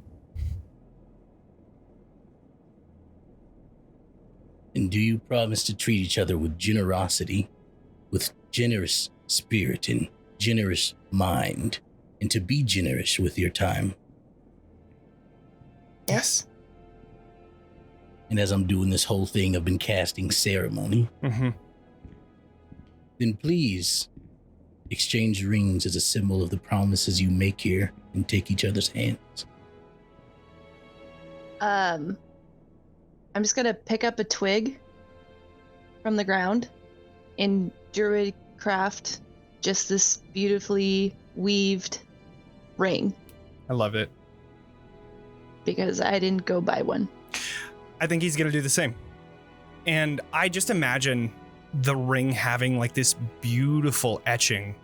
And do you promise to treat each other with generosity, with generous spirit and generous mind, and to be generous with your time? Yes. And as I'm doing this whole thing, I've been casting ceremony. Mm-hmm. Then please exchange rings as a symbol of the promises you make here and take each other's hands. I'm just gonna pick up a twig from the ground and druid craft just this beautifully weaved ring I love it. because I didn't go buy one. I think he's going to do the same. And I just imagine the ring having like this beautiful etching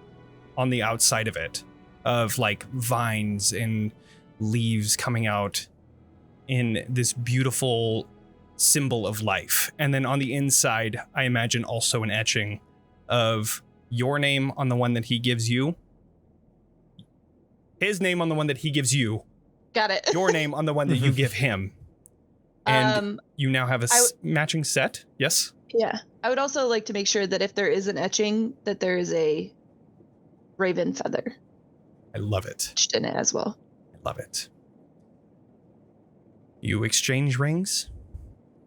on the outside of it of like vines and leaves coming out in this beautiful symbol of life. And then on the inside, I imagine also an etching of your name on the one that he gives you, his name on the one that he gives you, Got it. your name on the one that you give him. And you now have a matching set? Yes? Yeah. I would also like to make sure that if there is an etching, that there is a raven feather I love it. etched in it as well. I love it. You exchange rings?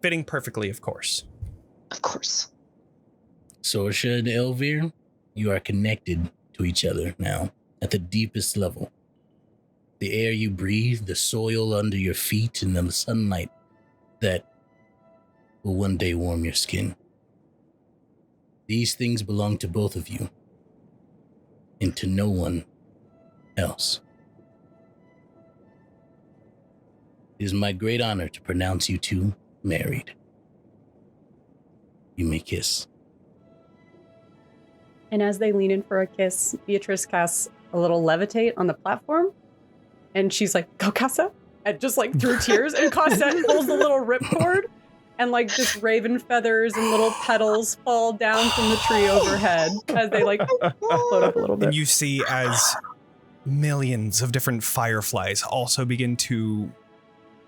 Fitting perfectly, of course. Of course. Sorsha and Elvir, you are connected to each other now at the deepest level. the air you breathe, the soil under your feet, and the sunlight that will one day warm your skin. These things belong to both of you, and to no one else. It is my great honor to pronounce you two married. You may kiss. And as they lean in for a kiss, Beatrice casts a little levitate on the platform. And she's like, go Casa! And just like through tears. And Casa pulls the little ripcord. And like just raven feathers and little petals fall down from the tree overhead as they like float up a little bit. And you see as millions of different fireflies also begin to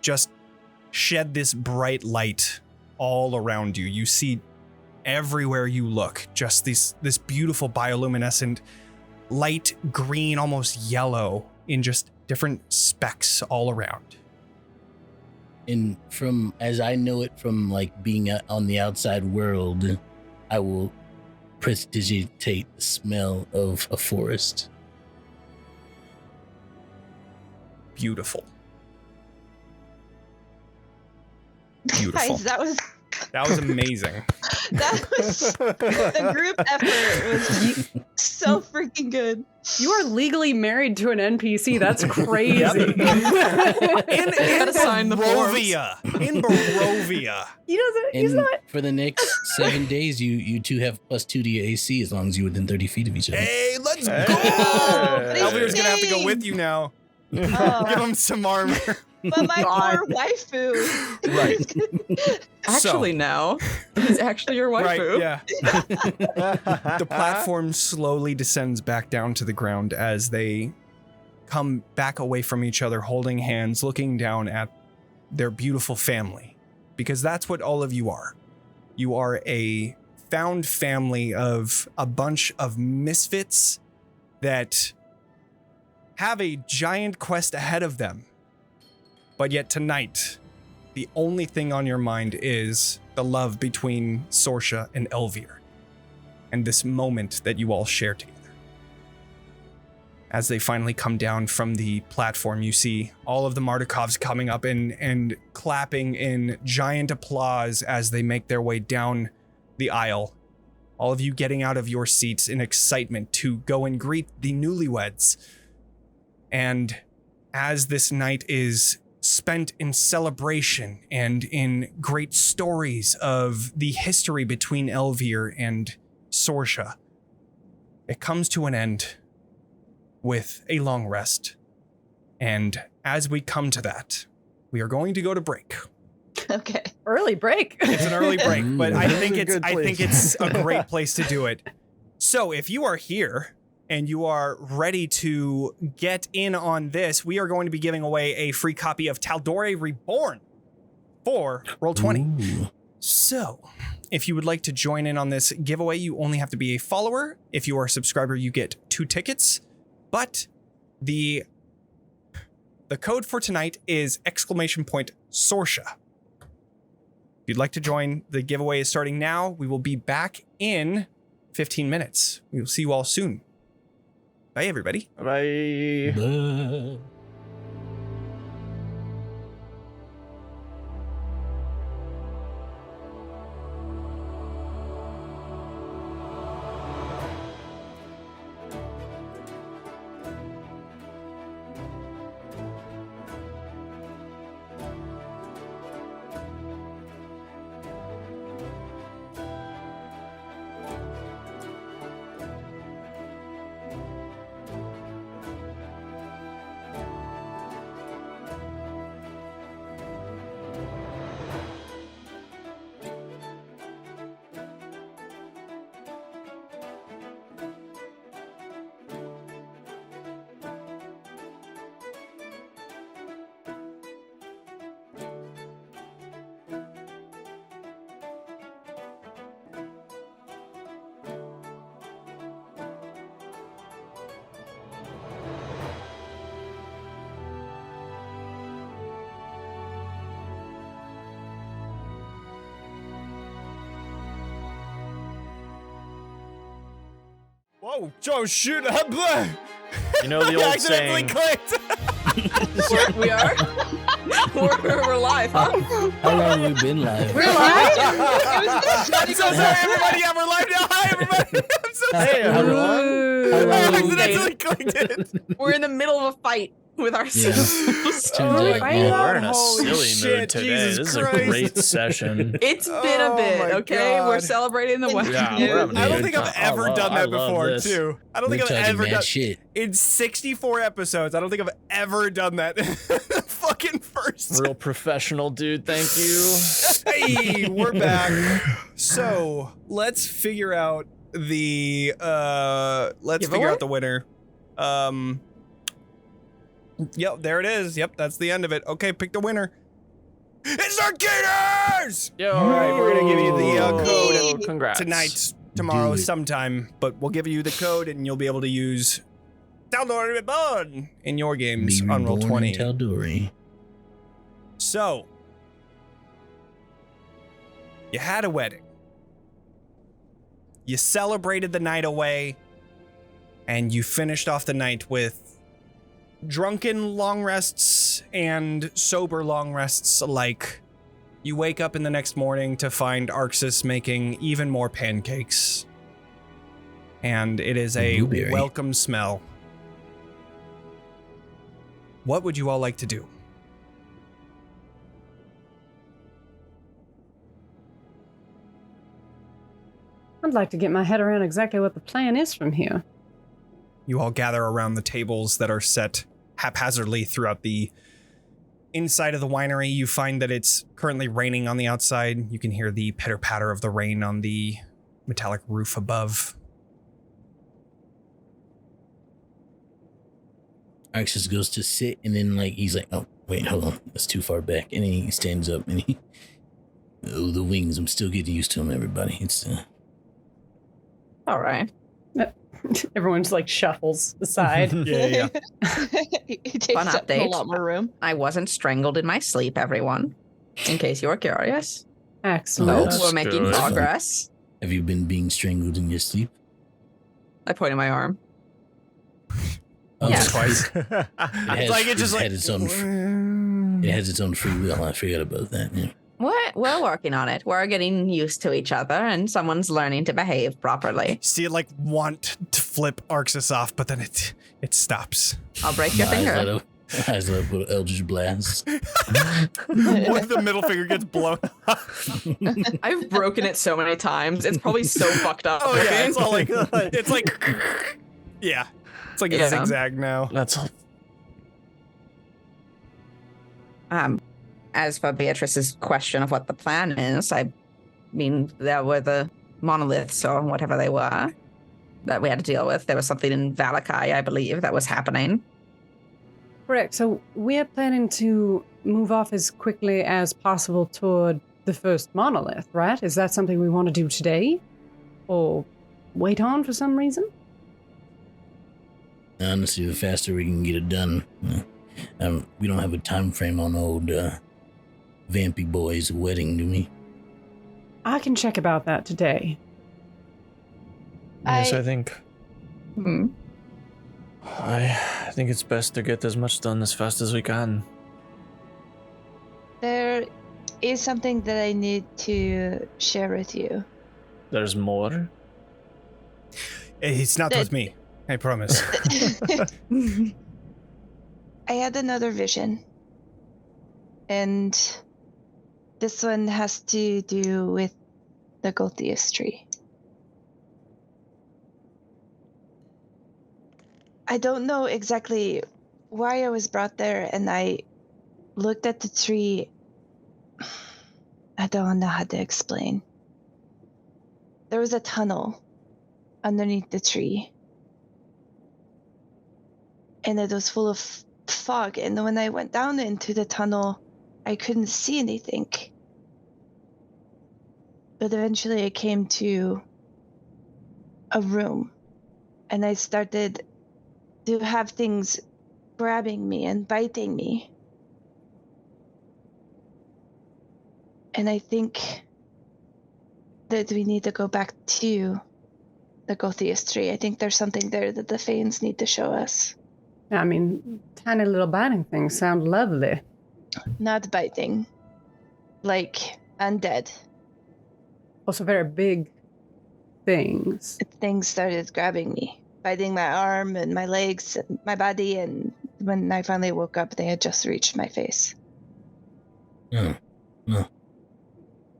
just shed this bright light all around you. You see everywhere you look, just this beautiful bioluminescent light green, almost yellow, in just different specks all around. And from, as I know it from like being on the outside world, I will prestidigitate the smell of a forest. Beautiful. Beautiful. Guys, that was amazing. that was the group effort was so freaking good. You are legally married to an NPC. That's crazy. In sign the forms. In Barovia. He doesn't. He's And not. for the next 7 days, you two have +2 to your AC as long as you're within 30 feet of each other. Hey, let's go! But he's Elvier's gonna have to go king. with you now. Oh, Give him some armor. but my God. poor waifu. Right. Actually, now he's actually your waifu. Right, yeah. The platform slowly descends back down to the ground as they come back away from each other, holding hands, looking down at their beautiful family. Because that's what all of you are. You are a found family of a bunch of misfits that have a giant quest ahead of them. But yet tonight, the only thing on your mind is the love between Sorsha and Elvier, and this moment that you all share together. As they finally come down from the platform, you see all of the Mardukovs coming up and clapping in giant applause as they make their way down the aisle. All of you getting out of your seats in excitement to go and greet the newlyweds. And as this night is spent in celebration and in great stories of the history between Elvier and Sorsha, it comes to an end with a long rest. And as we come to that, we are going to go to break. Okay. Early break. It's an early break, but I This is think a it's good I think place. it's a great place to do it. So if you are here and you are ready to get in on this, we are going to be giving away a free copy of Tal'Dorei Reborn for Roll20. Ooh. So, if you would like to join in on this giveaway, you only have to be a follower. If you are a subscriber, you get 2 tickets. But the code for tonight is !Sorsha. If you'd like to join, the giveaway is starting now. We will be back in 15 minutes. We will see you all soon. Bye, everybody. Bye. Bye. Whoa, oh, shoot. You know the I old accidentally saying, clicked. We are? We're live, huh? How long have we been live? We're live? I'm so sorry, everybody. Yeah, we're live now. Hi, everybody. I'm so sorry. Hey, everyone. I accidentally clicked it. We're in the middle of a fight with ourselves. Turns Oh out, my yeah. God. We're in a Holy silly shit, mood today. Jesus This is Christ. a great session. It's been Oh a bit, my okay? God. We're celebrating the wedding. Yeah, we're having a I don't good think I've time. I ever love- done I that love before, this. too. I don't We're think I've talking ever mad done shit. in 64 episodes. I don't think I've ever done that. Fucking first. Real professional, dude. Thank you. Hey, we're back. So let's figure out the winner. Yep, there it is. Yep, that's the end of it. Okay, pick the winner. It's Arxes! Yo, All right, we're gonna give you the code Congrats. tonight, tomorrow, Do it. sometime, but we'll give you the code and you'll be able to use Download Reborn in your games Be on reborn in Roll20. Tal'Dorei. So, you had a wedding. You celebrated the night away, and you finished off the night with drunken long rests and sober long rests alike. You wake up in the next morning to find Arxes making even more pancakes. And it is a Blueberry. welcome smell. What would you all like to do? I'd like to get my head around exactly what the plan is from here. You all gather around the tables that are set haphazardly throughout the inside of the winery. You find that it's currently raining on the outside. You can hear the pitter-patter of the rain on the metallic roof above. Arxes goes to sit, and then he's like, "Oh, wait, hold on, that's too far back." And then he stands up, and oh, the wings! I'm still getting used to them. Everybody, it's All right. Everyone's like shuffles aside. Yeah. He takes Fun up a update. lot more room. I wasn't strangled in my sleep, everyone. In case you were curious. Excellent. That's We're making good. progress. Have you been being strangled in your sleep? I pointed my arm. Oh, Yeah. Twice. has- Like it just it like had its It has its own free will. I forgot about that. Yeah. We're working on it. We're getting used to each other, and someone's learning to behave properly. see it like want to flip Arxes off, but then it stops. I'll break your My eyes finger. light up. My eyes light up with Eldritch Blast. What the middle finger gets blown up. I've broken it so many times. It's probably so fucked up. Oh yeah, it's all like it's like yeah. It's like a Yeah. zigzag now. That's As for Beatrice's question of what the plan is, I mean, there were the monoliths or whatever they were that we had to deal with. There was something in Valakai, I believe, that was happening. Correct. So we're planning to move off as quickly as possible toward the first monolith, right? Is that something we want to do today? Or wait on for some reason? Honestly, the faster we can get it done. We don't have a time frame on old Vampy Boy's wedding, do we? I can check about that today. yes. I think Hmm. I think it's best to get as much done as fast as we can. There is something that I need to share with you. There's more. It's not with me. I promise. I had another vision. And this one has to do with the Gothius tree. I don't know exactly why I was brought there, and I looked at the tree. I don't know how to explain. There was a tunnel underneath the tree. And it was full of fog, and when I went down into the tunnel, I couldn't see anything. But eventually I came to a room, and I started to have things grabbing me and biting me. And I think that we need to go back to the Gothius tree. I think there's something there that the Fanes need to show us. I mean, tiny little biting things sound lovely. Not biting. Like undead. Also very big things. Things started grabbing me, biting my arm and my legs and my body, and when I finally woke up, they had just reached my face. Oh. Well.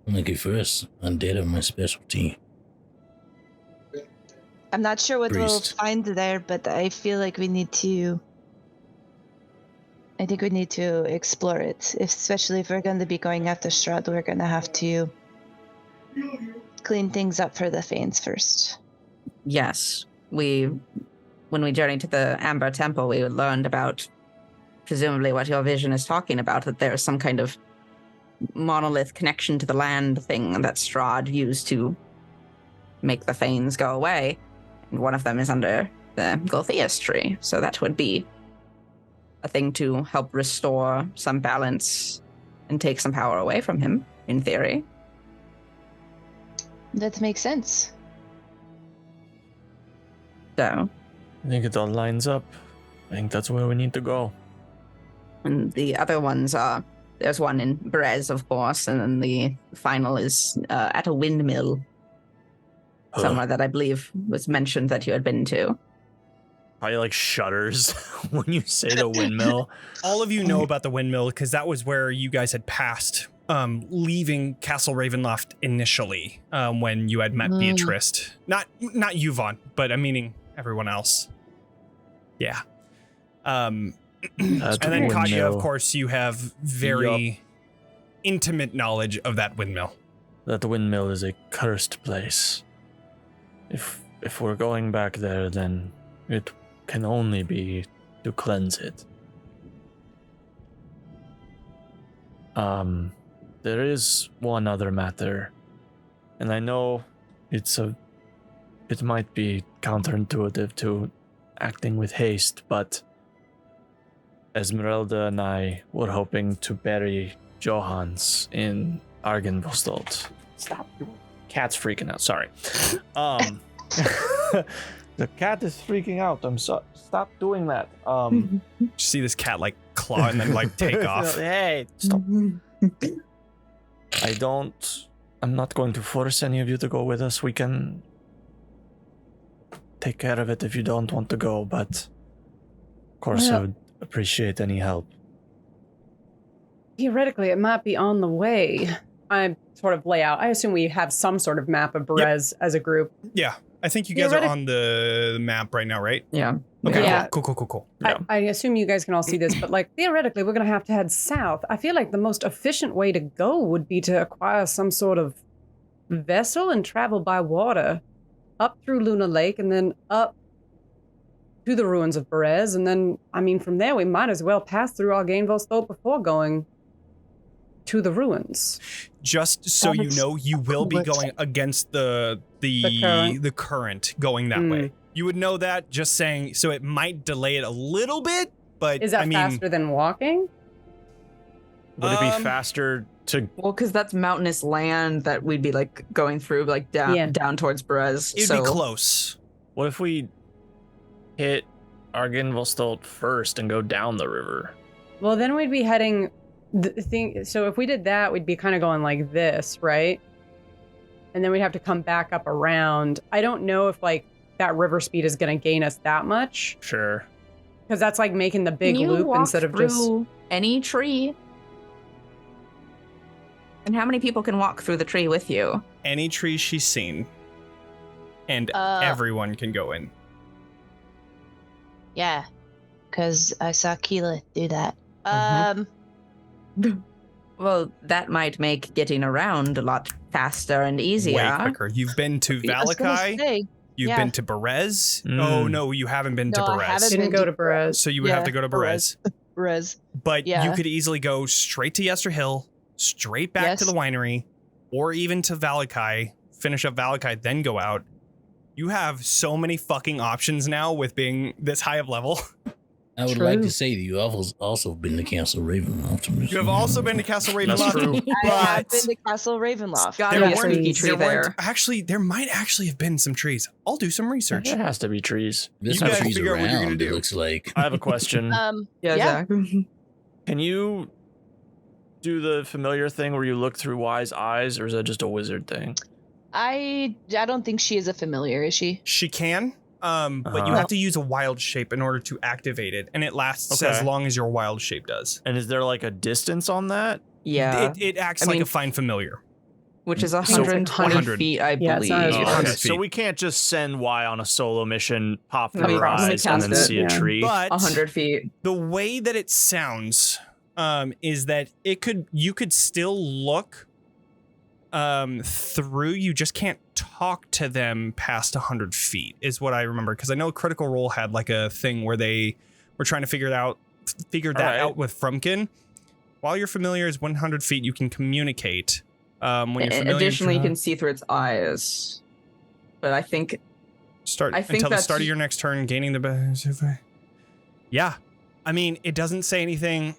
Lucky for us, undead are my specialty. I'm not sure what we'll Priest. find there, but I feel like we need to... I think we need to explore it, especially if we're going to be going after Strahd. We're going to have to clean things up for the Fanes first. Yes, when we journeyed to the Amber Temple, we learned about, presumably what your vision is talking about, that there's some kind of monolith connection to the land thing that Strahd used to make the Fanes go away. And one of them is under the Golthias tree, so that would be a thing to help restore some balance and take some power away from him, in theory. That makes sense. So, I think it all lines up. I think that's where we need to go. and the other ones are, there's one in Brez, of course, and then the final is at a windmill. Somewhere that I believe was mentioned that you had been to. Probably like shudders when you say the windmill. All of you know about the windmill because that was where you guys had passed, leaving Castle Ravenloft initially, when you had met Beatrice. Not you, Vaughn, but I'm meaning everyone else. Yeah. And then Katya, of course, you have very intimate knowledge of that windmill. That windmill is a cursed place. If we're going back there, then it can only be to cleanse it. There is one other matter, and I know it might be counterintuitive to acting with haste, but Esmeralda and I were hoping to bury Johans in Argenvostolt. Stop. Cat's freaking out. Sorry. The cat is freaking out. Stop doing that. See this cat like claw and then like take off. Hey, stop. I'm not going to force any of you to go with us. We can take care of it if you don't want to go, but of course I would appreciate any help. Theoretically, it might be on the way. I sort of lay out. I assume we have some sort of map of Brez as a group. Yeah, I think you guys are on the map right now, right? Yeah. Okay, Yeah. cool. Yeah. I assume you guys can all see this, but like theoretically, we're going to have to head south. I feel like the most efficient way to go would be to acquire some sort of vessel and travel by water up through Luna Lake and then up to the ruins of Brez. And then, I mean, from there, we might as well pass through Argenvostolt before going to the ruins. Just so you know, you will be going against the current going that way. You would know that just saying, so it might delay it a little bit, but Is that I mean, faster than walking? Would it be faster to... Well, because that's mountainous land that we'd be like going through, like down towards Brez. It'd be close. What if we hit Argenvostolt first and go down the river? Well, then we'd be heading... So if we did that, we'd be kind of going like this, right? And then we'd have to come back up around. I don't know if like that river speed is going to gain us that much. Sure. Because that's like making the big loop instead of just... any tree. And how many people can walk through the tree with you? Any tree she's seen. And everyone can go in. Yeah, because I saw Keela do that. Well, that might make getting around a lot faster and easier. Way quicker. You've been to Valakai. You've been to Berez. Oh, no, you haven't been to Berez. Didn't go to Berez. So you would have to go to Berez. Berez. But you could easily go straight to Yester Hill, straight back to the winery, or even to Valakai, finish up Valakai, then go out. You have so many fucking options now with being this high of level. I would like to say that you have also been to Castle Ravenloft. You have also been to Castle That's true. Ravenloft, I have but been to Castle Ravenloft. Gotta there be a weren't- sneaky tree there weren't- there. Actually, there might actually have been some trees. I'll do some research. There has to be trees. There's You some guys trees figure out what you're gonna around, do. it looks like. I have a question. Yeah, Yeah. Zack. Can you do the familiar thing where you look through wise eyes, or is that just a wizard thing? I don't think she is a familiar, is she? She can, but you have to use a wild shape in order to activate it, and it lasts Okay. as long as your wild shape does. And is there like a distance on that? Yeah, It acts I like mean- a fine familiar. which is So 120 100. feet, I Yeah, it's believe. not as Oh, Yeah. okay. 100 So feet. we can't just send Y on a solo mission, pop through I mean, her let me eyes, and then cast it, see a yeah. tree. But 100 feet. the way that it sounds is that you could still look through. You just can't talk to them past 100 feet is what I remember, because I know Critical Role had like a thing where they were trying to figure that Alright. out with Frumpkin. While you're familiar is 100 feet, you can communicate. When you're And familiar, additionally, you can see through its eyes. But I think start I think until the that's- start of your next turn, gaining the. Yeah, I mean, it doesn't say anything.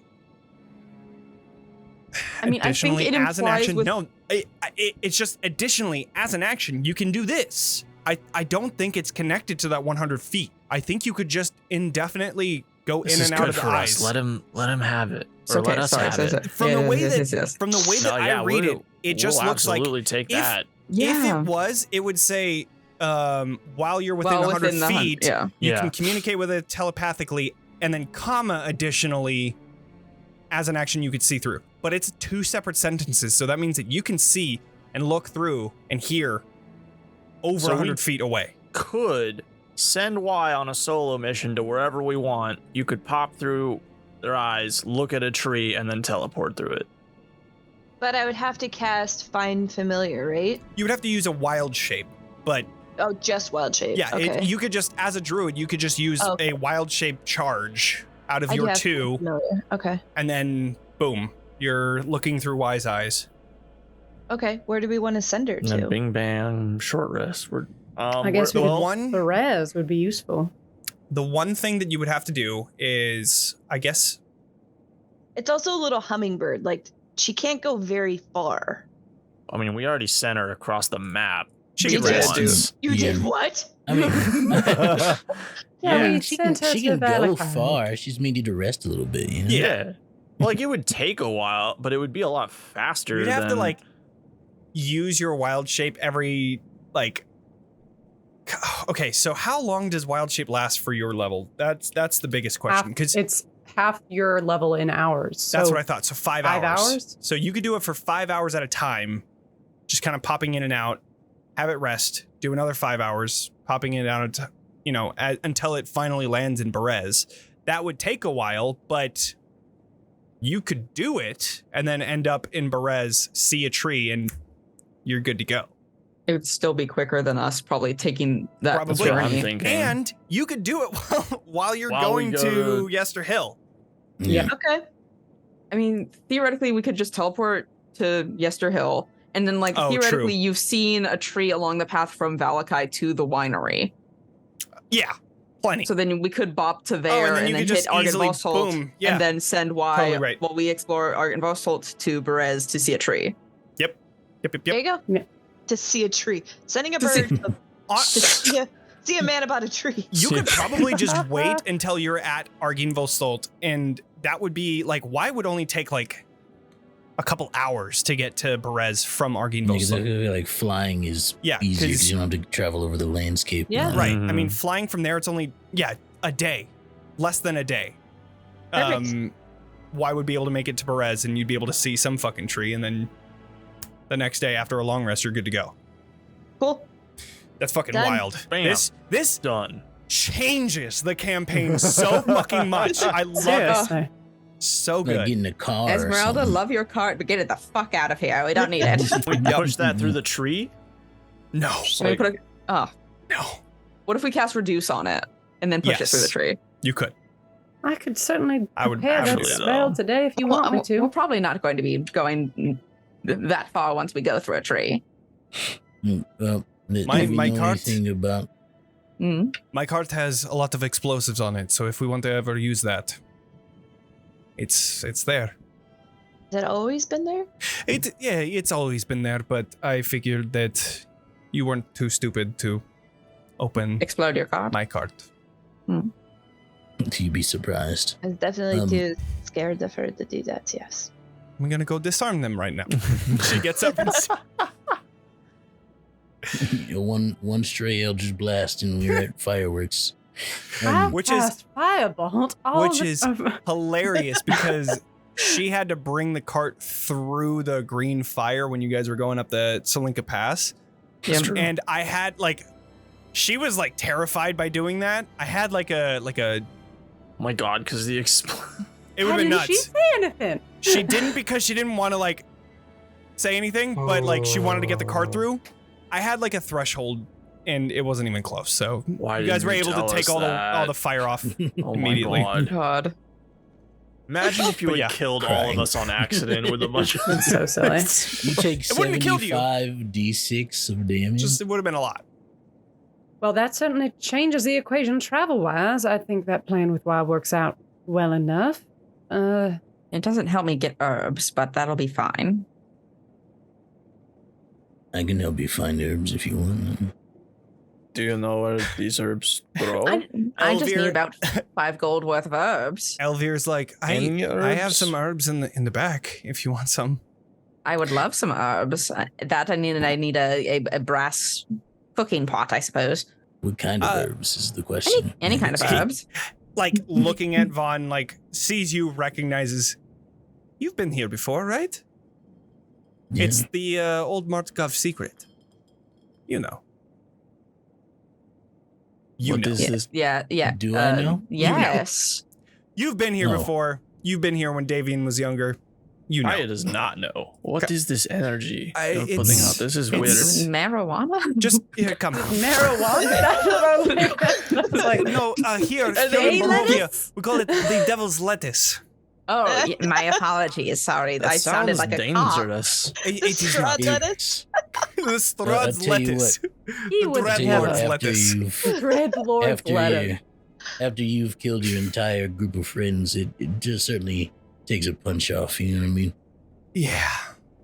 I think Additionally, it as an implies action, with no, it's just additionally as an action, you can do this. I don't think it's connected to that 100 feet. I think you could just indefinitely go This in is and out good of the for eyes. us. Let him have it, It's or okay, let us sorry, have sorry, it. sorry. From the way that yes. from the way that I read it, it just we'll looks like absolutely take if- that. if Yeah. it was, it would say while you're within Well, 100 within the feet, yeah. you Yeah. can communicate with it telepathically, and then comma additionally, as an action you could see through. But it's two separate sentences, so that means that you can see and look through and hear over So we- 100 feet away. Could send Y on a solo mission to wherever we want. You could pop through their eyes, look at a tree, and then teleport through it. But I would have to cast Find Familiar, right? You would have to use a wild shape, but Oh, just wild shape. yeah, Okay. you could just, as a druid, you could just use Okay. a wild shape charge out of I do your have two, Familiar. Okay. and then boom, you're looking through wise eyes. Okay. Where do we want to send her And then to? bing bang, short rest. I guess The we well, one, The res would be useful. the one thing that you would have to do is, I guess, It's also a little hummingbird. Like, she can't go very far. I mean, we already sent her across the map. she Did could you? rest. once. You did what? I mean, Yeah, we she can, sent her she to can go Valakar. far. She's needed to rest a little bit, you know? Yeah. Like, it would take a while, but it would be a lot faster. You'd have to than- like use your wild shape every like. Okay, so how long does wild shape last for your level? That's the biggest question, because It's half your level in hours. So that's what I thought. So 5 5 hours. hours? So you could do it for 5 hours at a time, just kind of popping in and out, have it rest, do another 5 hours, popping in and out, until it finally lands in Berez. That would take a while, but you could do it and then end up in Berez, see a tree, and you're good to go. It would still be quicker than us probably taking that Probably. That's what I'm journey. thinking. And you could do it while you're While we going go to Yester Hill. Yeah. Okay. I mean, theoretically, we could just teleport to Yester Hill. And then, like, Oh, theoretically, true. you've seen a tree along the path from Valakai to the winery. Yeah, plenty. So then we could bop to there then and you then could hit just easily, Argenvostholt boom, yeah. and then send Y Totally right. while we explore Argenvostholt to Berez to see a tree. Yep. There you go. Yeah. To see a tree. Sending a To see- bird to see a man about a tree. You could probably just wait until you're at Argenvostholt, and that would be like, why would only take like a couple hours to get to Berez from Because I Argenvostholt? feel like flying is Yeah, easier 'cause- because you don't have to travel over the landscape. Yeah. Right. I Mhm. mean, flying from there, it's only, a day. Less than a day. Perfect. Y would be able to make it to Berez, and you'd be able to see some fucking tree, and then the next day after a long rest, you're good to go. Cool. That's fucking Done. wild. Bam. This Done. changes the campaign so fucking much. I love it. Seriously. So Like good. getting a car. or Esmeralda, something. love your cart, but get it the fuck out of here. We don't need it. We Yep. push that through the tree. No. So we put a, No. what if we cast Reduce on it and then push it through the Yes. tree? You could. I could certainly I would prepare that actually, spell though. today if you want me to. We're probably not going to be going that far once we go through a tree. Well, My do you cart- know anything about My cart has a lot of explosives on it, so if we want to ever use that, it's there. Has it always been there? It's always been there, but I figured that you weren't too stupid to open Explode your car. my cart. You'd be surprised. I was definitely too scared of her to do that, yes. I'm gonna go disarm them right now. She gets up and One stray Eldritch Blast and we're at fireworks. which is firebolt. which is hilarious because she had to bring the cart through the green fire when you guys were going up the Salinka Pass. And I had she was terrified by doing that. I had a Oh my god, because the it would have been nuts. Did she say anything? She didn't because she didn't want to say anything, but she wanted to get the cart through. I had a threshold and it wasn't even close. So Why you guys were didn't you able to tell take us all that? the fire off Oh immediately. my god. God. Imagine if you But had yeah. killed all Crying. of us on accident with a bunch of That's so silly. You take It wouldn't have killed you. 75 d6 of damage. It would have been a lot. Well, that certainly changes the equation travel-wise. I think that plan with Y works out well enough. It doesn't help me get herbs, but that'll be fine. I can help you find herbs if you want. Do you know where these herbs grow? I just Elvir- need about 5 gold worth of herbs. Elvir's Any I have herbs? some herbs in the back if you want some. I would love some herbs. That I need a brass cooking pot, I suppose. What kind of herbs is the question? Any kind of herbs. Looking at Vaughn, sees you, recognizes, you've been here before, right? Yeah. It's the old Martkov secret. You know. What is this? Yeah. Do I know? Yes. You've been here No. before. You've been here when Davian was younger. You know. Kaya does not know. What is this energy you're putting it's- out? This is It's weird. marijuana. Just here, come. Marijuana? That's what I was like. No, here they in Barovia, lettuce? we call it the devil's lettuce. Oh, my apologies. Sorry, That I sounded sounds like a cop. dangerous. It is Straw not. lettuce? The I'll Strahd's tell you lettuce. He The would Dread Tell you Lord's what, never. lettuce. Dread Lord's after lettuce. after you've killed your entire group of friends, it just certainly takes a punch off. You know what I mean? Yeah.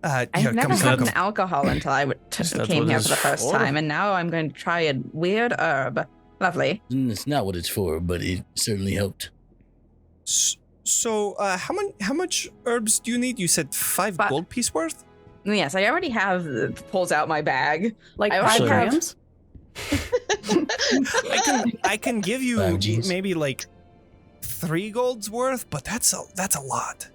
I've Here, never come. had an alcohol until I That's came what here it's for the first for. time, and now I'm going to try a weird herb. Lovely. And it's not what it's for, but it certainly helped. So, how much herbs do you need? You said 5 Fi- gold piece worth? Yes, I already have. Pulls out my bag. Like I 5 also have- grams? I can give you 5 Gs. maybe 3 golds worth, but that's a lot.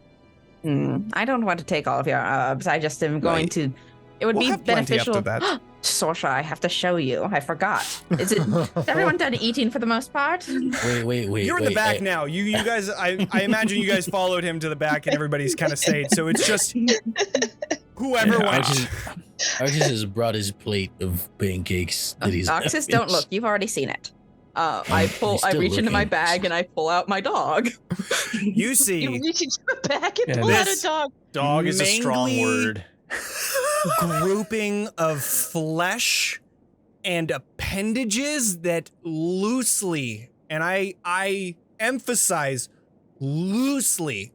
I don't want to take all of your herbs. I just am going Right. to. It would We'll be have plenty beneficial. after that. Sorsha, I have to show you. I forgot. Is everyone done eating for the most part? Wait. You're in the back now. You guys, I imagine you guys followed him to the back and everybody's kind of stayed. So it's just whoever wants. Arxes has brought his plate of pancakes that he's. Arxes, don't look. You've already seen it. I he's still reach into my looking. bag and I pull out my dog. You You see reach into your back and Yeah, pull out a this- dog. Dog is a strong Mangly- word. grouping of flesh and appendages that loosely, and I emphasize loosely,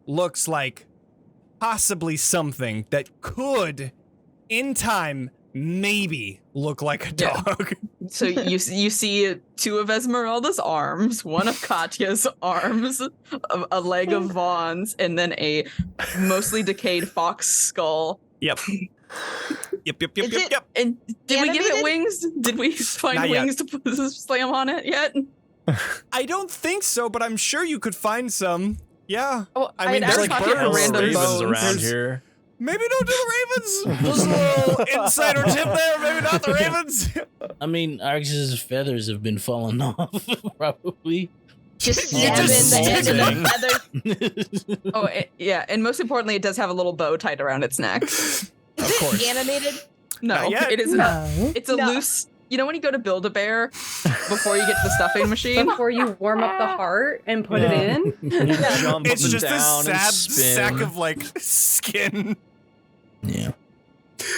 looks like possibly something that could, in time, maybe look like a Yeah. dog. So you see 2 of Esmeralda's arms, 1 of Katya's arms, a leg of Vaughn's, and then a mostly decayed fox skull. Yep. Yep. Is it- And did we give it Animated? wings? Did we find Not yet. wings to put, slam on it yet? I don't think so, but I'm sure you could find some. Yeah. Oh, I mean, I'd there's asked like Katya for birds, random ravens bones. around There's- here. Maybe don't do the Ravens. There's a little insider tip there. Maybe not the Ravens. I mean, Arxes' feathers have been falling off, probably. Just You stab just in the end of stab the feather. Oh, yeah, and most importantly, it does have a little bow tied around its neck. Is Of it course. animated? No, Not yet. it is not. No. It's a No. loose. You know when you go to Build-A-Bear before you get to the stuffing machine? Before you warm up the heart and put it in? You jump It's up and just a down and sad spin. sack of skin. Yeah.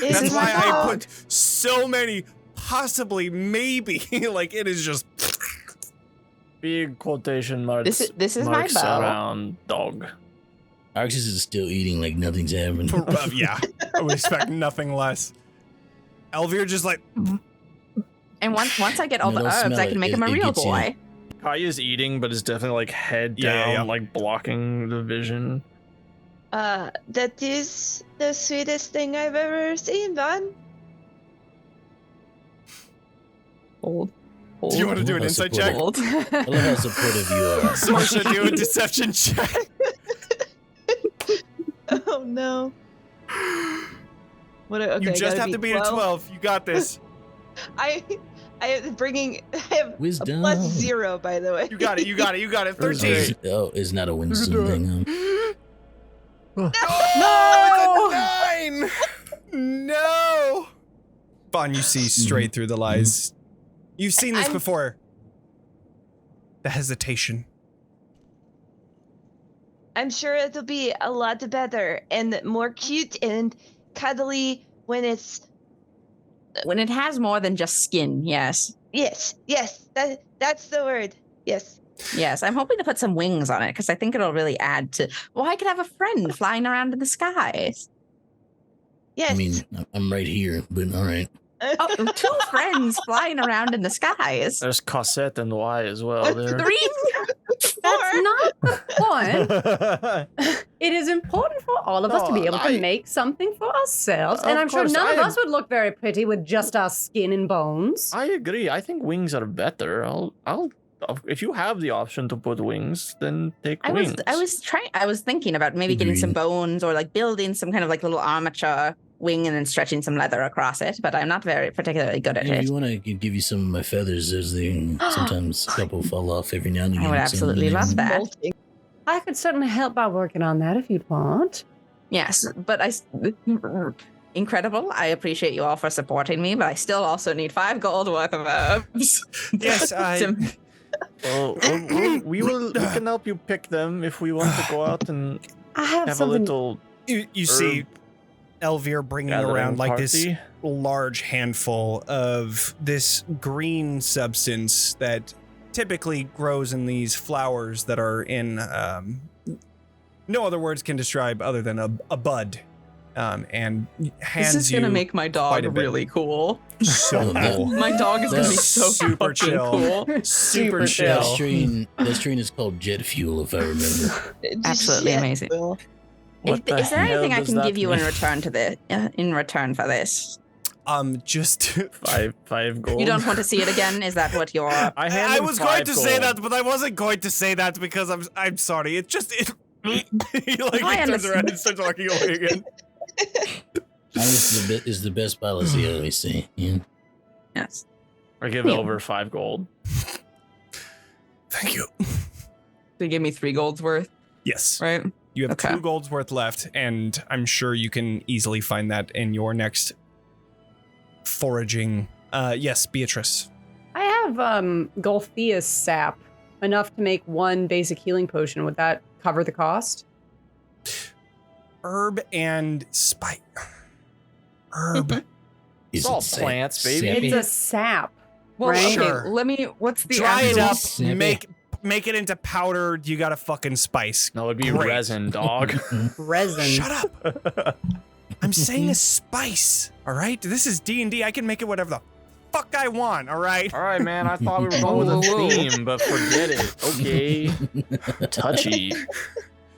That's Is why it I dog? put so many possibly, maybe. Like, it is just... Big quotation marks. This is my marks bow. around dog. Arxes is still eating like nothing's happened. Yeah, I would expect nothing less. Elvir just like... And once I get all No, the don't herbs, smell I it. can make him a It real gets you. boy. Katya's eating, but is definitely like head Yeah, down, yeah. like blocking the vision. That is the sweetest thing I've ever seen, Von. Hold. Do you want to do an How insight check? Hold. I love how supportive you are. Sorsha, do a deception check. Oh no. What? Okay, You just gotta have to beat a 12. You got this. I am bringing. I have Wisdom. a +0, by the way. You got it. You got it. You got it. 13. It's not a wisdom thing. No! It's a 9! No! Vaughn, you see straight through the lies. You've seen this before. The hesitation. I'm sure it'll be a lot better and more cute and cuddly when it's. When it has more than just skin, yes. Yes, that's the word. Yes. Yes, I'm hoping to put some wings on it because I think it'll really add to. Well, I could have a friend flying around in the skies. Yes. I mean, I'm right here, but all right. Oh, 2 friends flying around in the skies. There's Cosette and Y as well. There. 3. That's not the point. It is important for all of us to be able to make something for ourselves, and Of I'm sure course, none of I- us would look very pretty with just our skin and bones. I agree. I think wings are better. I'll. If you have the option to put wings, then take wings. I was thinking about maybe getting some Agreed. bones or like building some kind of like little armature wing and then stretching some leather across it, but I'm not very particularly good at If it. you want, I could give you some of my feathers. There's sometimes a couple fall off every now and again. I would absolutely love that. Molting. I could certainly help by working on that if you'd want. Yes, but incredible. I appreciate you all for supporting me, but I still also need 5 gold worth of herbs. Yes, Well, we can help you pick them if we want to go out and I have have a something. little You see Elvir bringing gathering around like this party. large handful of this green substance that typically grows in these flowers that are in no other words can describe other than a bud, and hands This is you gonna make my dog quite a bit. really cool. so cool. My dog is gonna be so Super fucking chill. cool. Super That chill. strain is called jet fuel, if I remember. Absolutely amazing. What the Is there anything hell I does can that give you in mean? return for this? Just five gold. You don't want to see it again? Is that what you're? I was going to say that, but I wasn't going to say that because I'm sorry. It just he turns around and starts walking away again. Honest is the best policy, I always say. Yeah. Yes. I give Yeah. over 5 gold. Thank you. They give me 3 golds worth, Yes. right? You have Okay. 2 golds worth left, and I'm sure you can easily find that in your next foraging. Yes, Beatrice. I have Golthia's sap, enough to make 1 basic healing potion. Would that cover the cost? Herb and spice. Herb. Is It's all it sa- plants, baby. sappy? It's a sap. Well, Right? okay. Sure. Let me. What's the Dry it actual- up. Sappy. Make it into powder. You got a fucking spice. No, it'd be Great. resin, dog. Resin. Shut up. I'm saying a spice. All right. This is D&D. I can make it whatever the fuck I want. All right. All right, man. I thought we were going with a Whoa. theme, but forget it. Okay. Touchy.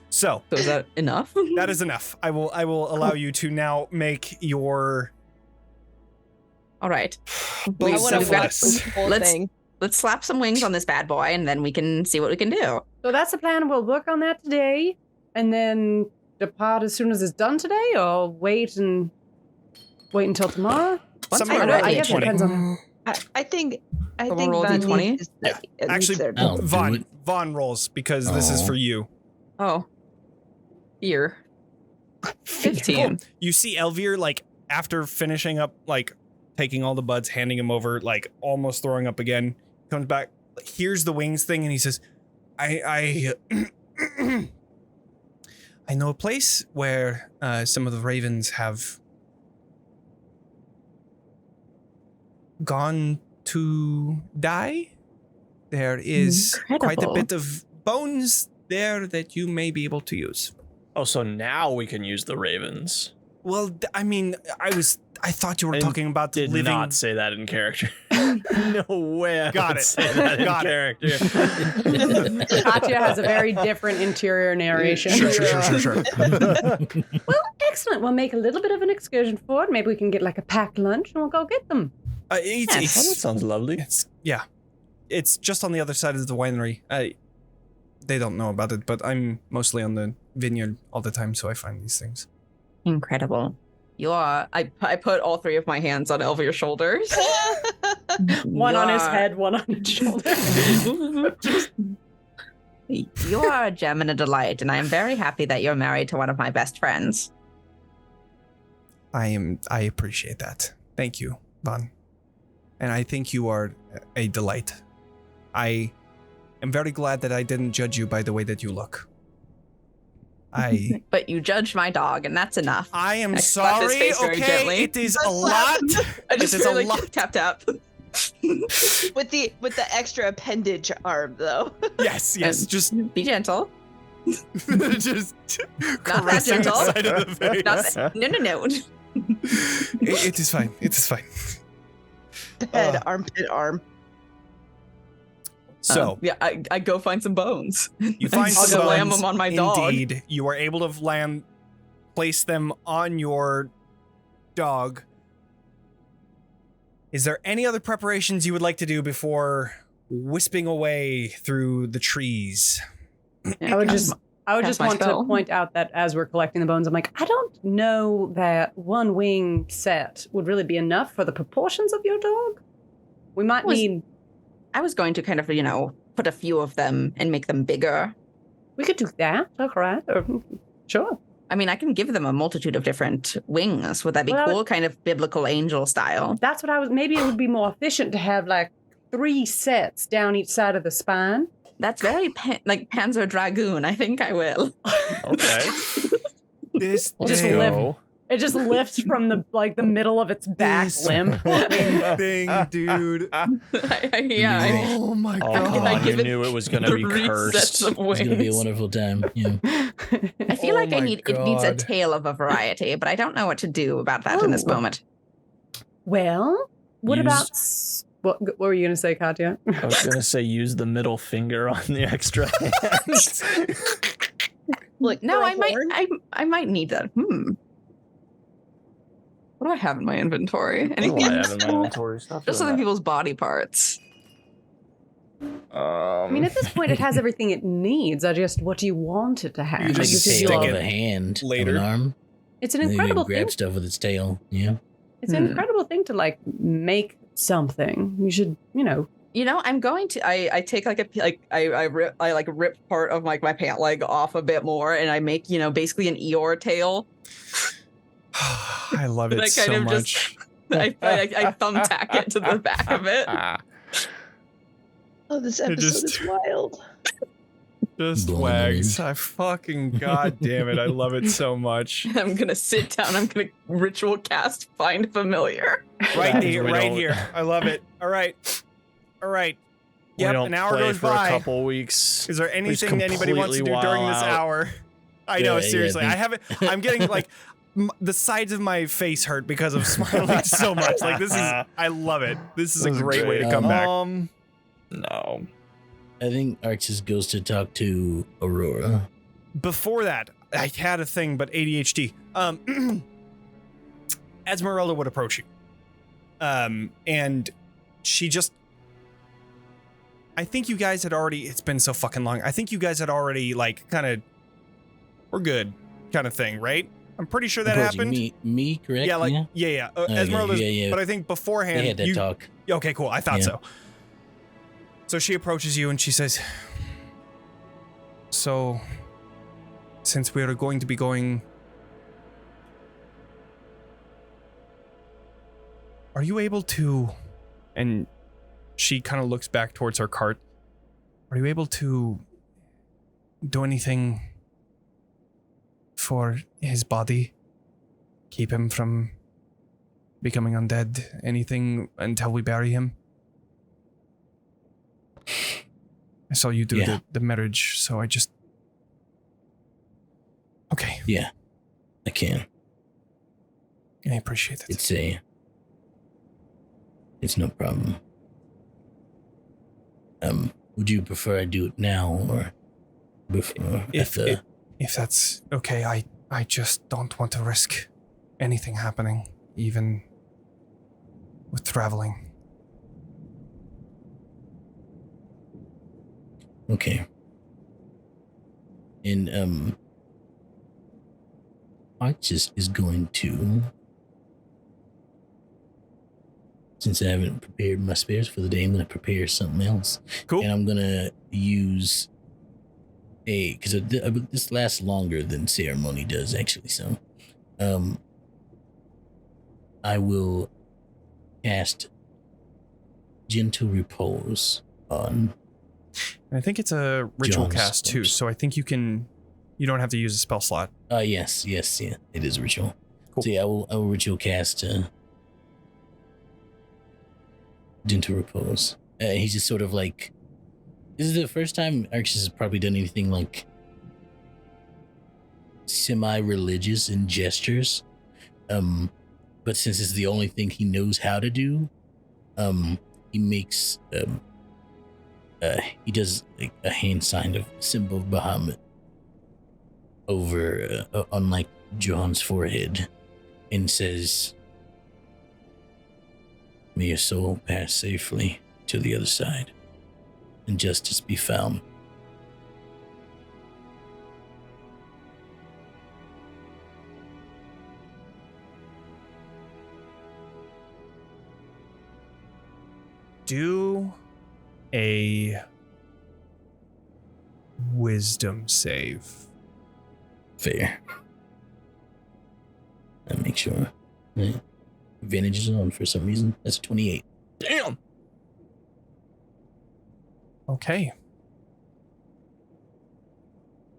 So So is that enough? that is enough. I will allow you to now make your All right. Please I want to suffer watch us. this whole Let's- thing. Let's slap some wings on this bad boy, and then we can see what we can do. So that's the plan. We'll work on that today, and then depart as soon as it's done today, or wait until tomorrow. somewhere I around I guess it D20. depends on. I think Someone roll Von D20? needs to- Yeah. needs Actually, their- I'll do Vaughn it. Vaughn rolls because this is Aw. for you. Oh. Fear. 15. Cool. You see Elvir, like, after finishing up, like, taking all the buds, handing him over, like, almost throwing up again, comes back, hears the wings thing, and he says, I know a place where some of the ravens have gone to die. There is quite a Incredible. bit of bones there that you may be able to use. Oh, so now we can use the ravens. Well, I mean, I thought you were I talking about Did living. not say that in character. No way. I Got would it. Say that Got in it. character. Katya has a very different interior narration. Sure. Well, excellent. We'll make a little bit of an excursion forward. Maybe we can get like a packed lunch and we'll go get them. It's, Oh, that sounds lovely. it's just on the other side of the winery. They don't know about it, but I'm mostly on the vineyard all the time, so I find these things. Incredible. You are. I put all 3 of my hands on Elvia's shoulders. One on his You're- head, one on his shoulder. You are a gem and a delight, and I am very happy that you're married to one of my best friends. I appreciate that. Thank you, Van. And I think you are a delight. I am very glad that I didn't judge you by the way that you look. But you judged my dog, and that's enough. I am I slap his sorry, face very okay? gently. It is a lot. I just It is feel a like lot. tap. with the extra appendage arm though. Yes, just Be gentle. just that caressing the gentle. side of the face. Not, no. It is fine. It is fine. Head, armpit, arm. So, yeah, I go find some bones. you find I'll some go lamb bones. them on my dog. Indeed, you are able to place them on your dog. Is there any other preparations you would like to do before wisping away through the trees? I would just my want spell. to point out that as we're collecting the bones, I'm like, I don't know that one wing set would really be enough for the proportions of your dog. We might need. I was going to kind of, put a few of them and make them bigger. We could do that. All right. Sure. I mean, I can give them a multitude of different wings. Would that be Well, cool? Kind of biblical angel style. That's what I was. Maybe it would be more efficient to have like 3 sets down each side of the spine. That's very like Panzer Dragoon. I think I will. Okay. This Just thing, live. It just lifts from the middle of its back This limb. fucking thing, dude. Oh my Oh, god. I you give it knew it was going to be 3 cursed. sets of It's gonna be a wings. wonderful time. Yeah. I feel Oh like my it needs a God. tale of a variety, but I don't know what to do about that in this Oh. moment. Well, what Use- about what were you going to say, Katya? I was going to say use the middle finger on the extra hands. Look, No, for a I might. horn? I might need that. What do I have in my inventory? What do I Anything? have in my inventory? Stop Just doing other that. people's body parts. I mean, at this point, it has everything it needs. what do you want it to have? You Like just a This is stick tail your- of it a hand, later. of an arm. It's an And then you incredible can grab thing. stuff with its tail. Yeah. It's an incredible thing to like make something. You should, I'm going to. I take I rip part of my pant leg off a bit more, and I make basically an Eeyore tail. I love it I kind so of much. I thumbtack it to the back of it. Oh, this It episode just- is wild. Just Blown wags. away. I fucking goddamn it. I love it so much. I'm gonna sit down. I'm gonna ritual cast Find Familiar. Right Happens here, we right don't- here. I love it. All right. We Yep, don't an hour play goes for by. a couple weeks. Is there just anything anybody wants to do completely during wild this out. hour? I know, Yeah, yeah, seriously. think- I haven't. I'm getting like the sides of my face hurt because of smiling so much. Like this is. I love it. This is a This is great way to great. come back. No. I think Arxes goes to talk to Aurora. Before that, I had a thing, but ADHD. Esmeralda would approach you. And she just. I think you guys had already. It's been so fucking long. I think you guys had already like kind of. We're good, kind of thing, right? I'm pretty sure that Approaching happened. Me, correct? Yeah, like yeah. yeah. Okay, Esmeralda's. yeah. But I think beforehand They had that you. talk. Okay, cool. I thought Yeah. so. So she approaches you and she says, "So, since we are going to be going, are you able to?" And she kind of looks back towards her cart. Are you able to do anything for his body? Keep him from becoming undead? Anything until we bury him? I saw you do the marriage, so I just... Okay. Yeah, I can. I appreciate it. It's no problem. Would you prefer I do it now or before? If that's okay, I just don't want to risk anything happening, even with traveling. Okay. And Arxes is going to, since I haven't prepared my spares for the day, I'm going to prepare something else. Cool. And I'm going to use because this lasts longer than ceremony does, actually. So, I will cast Gentle Repose on. And I think it's a ritual John's cast too, corpse. so I think you don't have to use a spell slot. Yes, yeah, it is a ritual. Cool. So yeah, I will ritual cast Gentle Repose. He's just sort of like, this is the first time Arxes has probably done anything like semi-religious in gestures. But since it's the only thing he knows how to do, he makes he does like a hand sign of symbol of Bahamut over on like John's forehead and says, "May your soul pass safely to the other side and justice be found." Do a wisdom save. Fair. I make sure. Yeah. Advantage is on for some reason. That's a 28. Damn. Okay.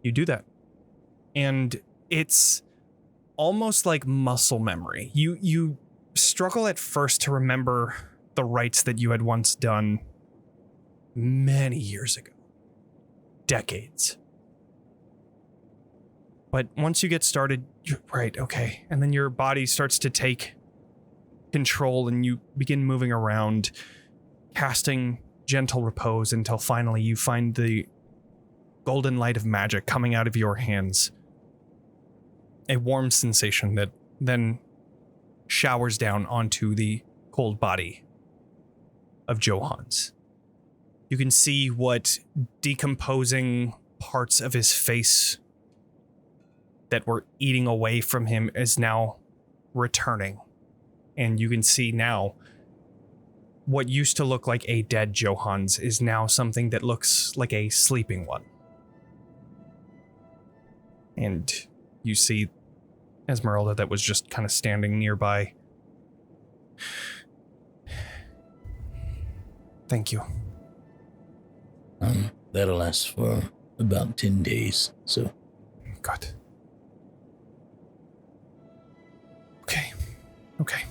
You do that. And it's almost like muscle memory. You struggle at first to remember the rites that you had once done many years ago. Decades. But once you get started, you're right, okay. And then your body starts to take control and you begin moving around, casting Gentle Repose until finally you find the golden light of magic coming out of your hands. A warm sensation that then showers down onto the cold body of Johans. You can see what decomposing parts of his face that were eating away from him is now returning. And you can see now what used to look like a dead Johans is now something that looks like a sleeping one. And you see Esmeralda that was just kind of standing nearby. Thank you. That'll last for about 10 days, so. Good. Okay.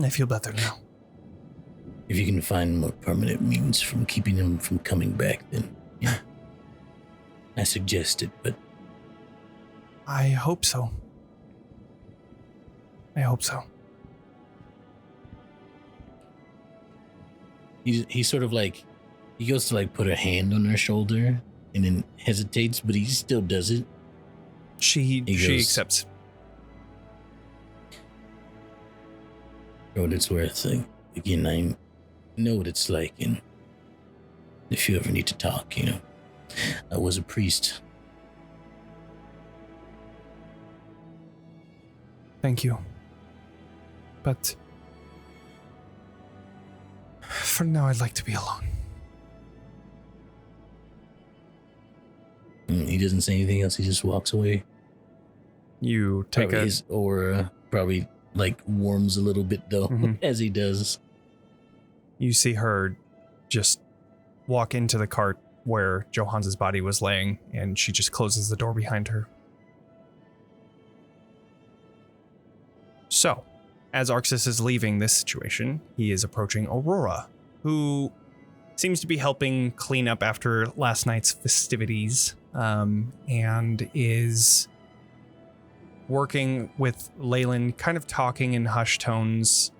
I feel better now. If you can find more permanent means from keeping him from coming back, then yeah. I suggest it, but... I hope so. He's sort of like, he goes to like put a hand on her shoulder and then hesitates, but he still does it. She accepts. For what it's worth, again, I know what it's like, and if you ever need to talk, I was a priest. Thank you. But for now, I'd like to be alone. He doesn't say anything else. He just walks away. You take his aura probably like warms a little bit though, as he does. You see her just walk into the cart where Johan's body was laying, and she just closes the door behind her. So, as Arxes is leaving this situation, he is approaching Aurora, who seems to be helping clean up after last night's festivities, and is working with Leyland, kind of talking in hushed tones.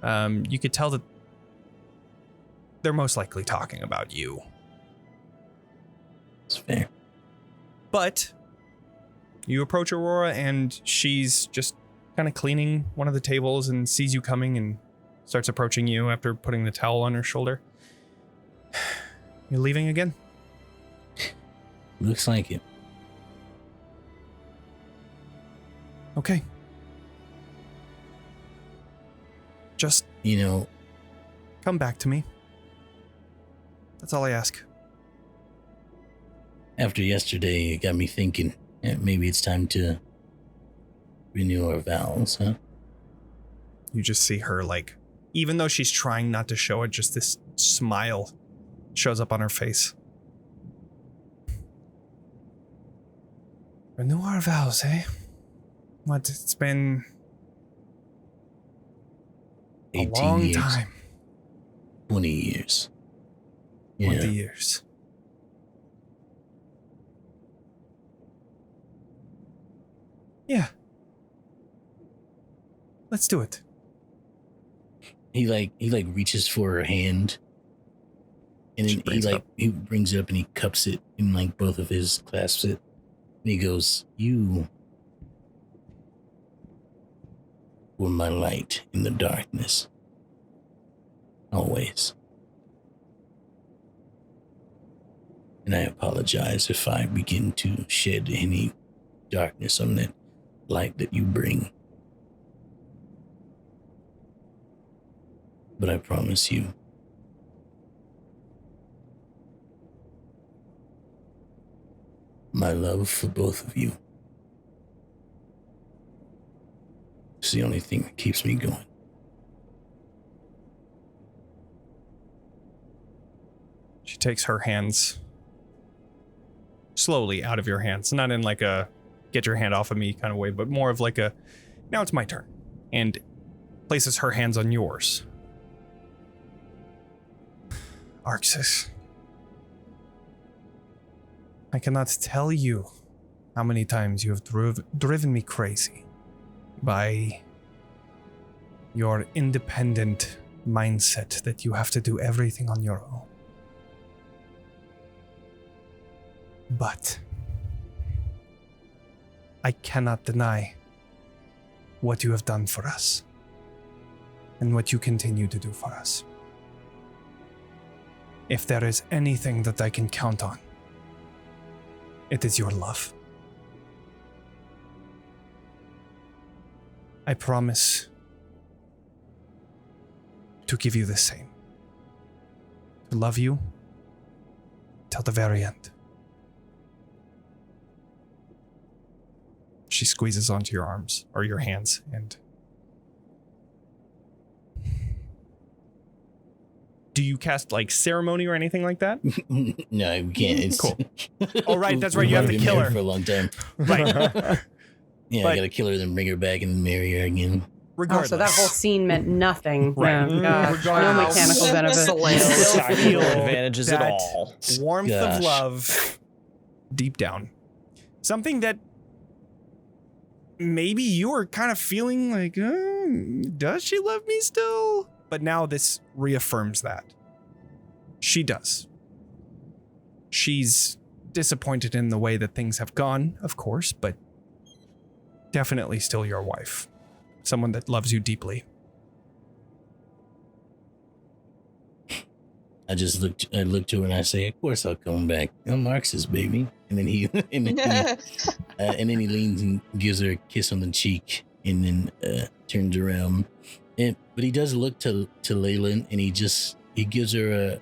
You could tell that they're most likely talking about you. It's fair. But you approach Aurora, and she's just kind of cleaning one of the tables and sees you coming and starts approaching you after putting the towel on her shoulder. You leaving again? Looks like it. Okay. Just, come back to me. That's all I ask. After yesterday, it got me thinking, maybe it's time to renew our vows, huh? You just see her, even though she's trying not to show it, just this smile shows up on her face. Renew our vows, eh? What, it's been a 18 long years. time. 20 years. 20 years. Yeah. Let's do it. He reaches for her hand, and She then brings it up. he brings it up and he cups it in both of his, clasps it, and he goes, "You were my light in the darkness, always. And I apologize if I begin to shed any darkness on that light that you bring. But I promise you, my love for both of you is the only thing that keeps me going." She takes her hands slowly out of your hands, not in a get your hand off of me kind of way, but more of now it's my turn, and places her hands on yours. Arxes, I cannot tell you how many times you have driven me crazy by your independent mindset that you have to do everything on your own. But I cannot deny what you have done for us and what you continue to do for us. If there is anything that I can count on, it is your love. I promise to give you the same. To love you till the very end. She squeezes onto your arms, or your hands, and... Do you cast, ceremony or anything like that? No, we can't. It's Cool. Oh, right, that's right, you have to been kill married her. for a long time. Right. Yeah, But- I gotta kill her, then bring her back and marry her again. Oh, Regardless. so that whole scene meant nothing. Right. Oh, gosh. No Regardless. mechanical benefit. You still feel advantages at that all. warmth Gosh. of love deep down. Something that maybe you were kind of feeling does she love me still? But now this reaffirms that. She does. She's disappointed in the way that things have gone, of course, but definitely still your wife. Someone that loves you deeply. I look to her and I say, "Of course I'll come back. I'm Arxes, baby." And then he and then he leans and gives her a kiss on the cheek, and then turns around. But he does look to Leyland, and he gives her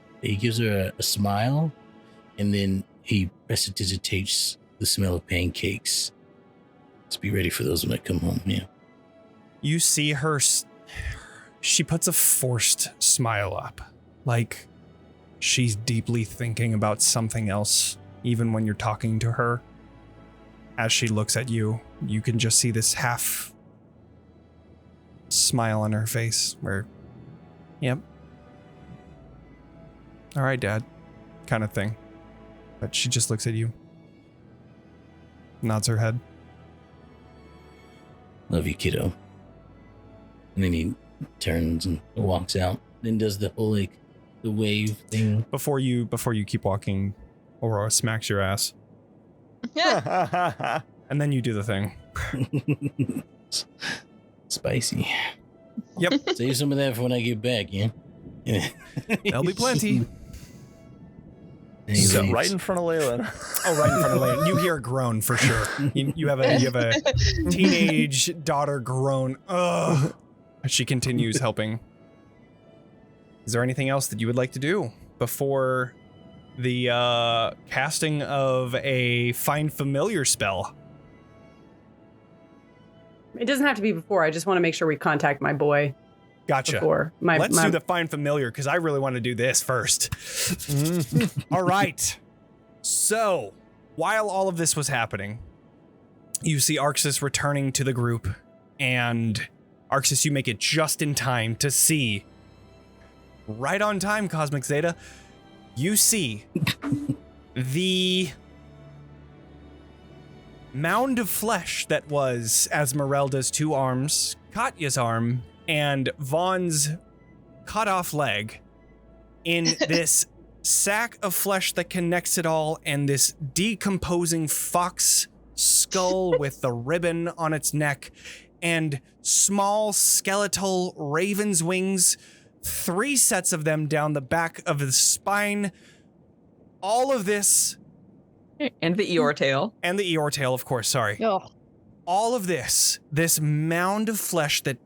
a smile, and then he precipitates the smell of pancakes. Let's be ready for those when I come home. Yeah. You see her, she puts a forced smile up, like she's deeply thinking about something else, even when you're talking to her. As she looks at you, you can just see this half smile on her face where, yep. All right, Dad, kind of thing. But she just looks at you, nods her head. Love you, kiddo. And then he turns and walks out. Then does the whole like the wave thing. Before you keep walking, Aurora smacks your ass, and then you do the thing. Spicy. Yep. Save some of that for when I get back, yeah? There'll be plenty. So right in front of Leyland. Oh, right in front of Leyland. You hear a groan for sure. You have a teenage daughter groan. Ugh. She continues helping. Is there anything else that you would like to do before the casting of a Find Familiar spell? It doesn't have to be before. I just want to make sure we contact my boy. Gotcha. Before. Let's do the Find Familiar, because I really want to do this first. All right. So, while all of this was happening, you see Arxes returning to the group, and Arxes, you make it just in time to see, right on time, Cosmic Zeta, you see the mound of flesh that was Esmeralda's 2 arms, Katya's arm, and Vaughn's cut off leg in this sack of flesh that connects it all, and this decomposing fox skull with the ribbon on its neck, and small skeletal raven's wings, 3 sets of them down the back of the spine. All of this. And the Eeyore tail. And the Eeyore tail, of course, sorry. Oh. All of this mound of flesh that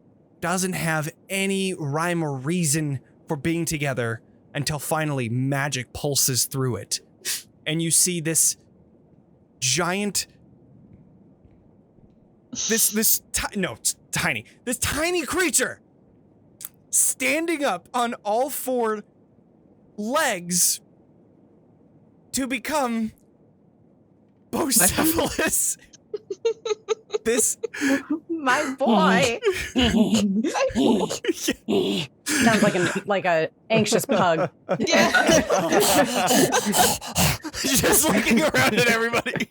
doesn't have any rhyme or reason for being together until finally magic pulses through it. And you see this giant, this tiny creature standing up on all 4 legs to become Bocephalus. This My boy. Sounds like a anxious pug. Yeah. just looking around at everybody.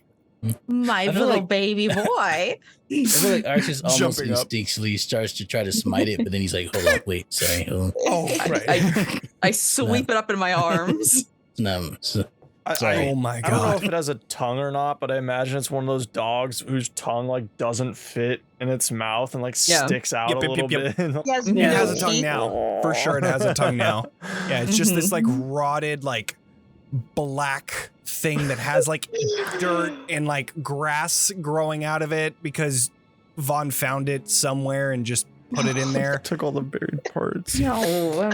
My feel little like- baby boy. I feel like Arxes almost Jumping up. instinctually starts to try to smite it, but then he's like, hold on, wait, sorry. Hold on. Oh, right. I sweep it up in my arms. Sorry. Oh my I don't know god. if it has a tongue or not, but I imagine it's one of those dogs whose tongue like doesn't fit in its mouth and like Yeah. sticks out Yep, a yep, little yep, bit. Yes, It Yeah. has a tongue now. For sure it has a tongue now. Yeah, it's just this like rotted, like black thing that has like dirt and like grass growing out of it because Vaughn found it somewhere and just put it in there. Took all the buried parts. No,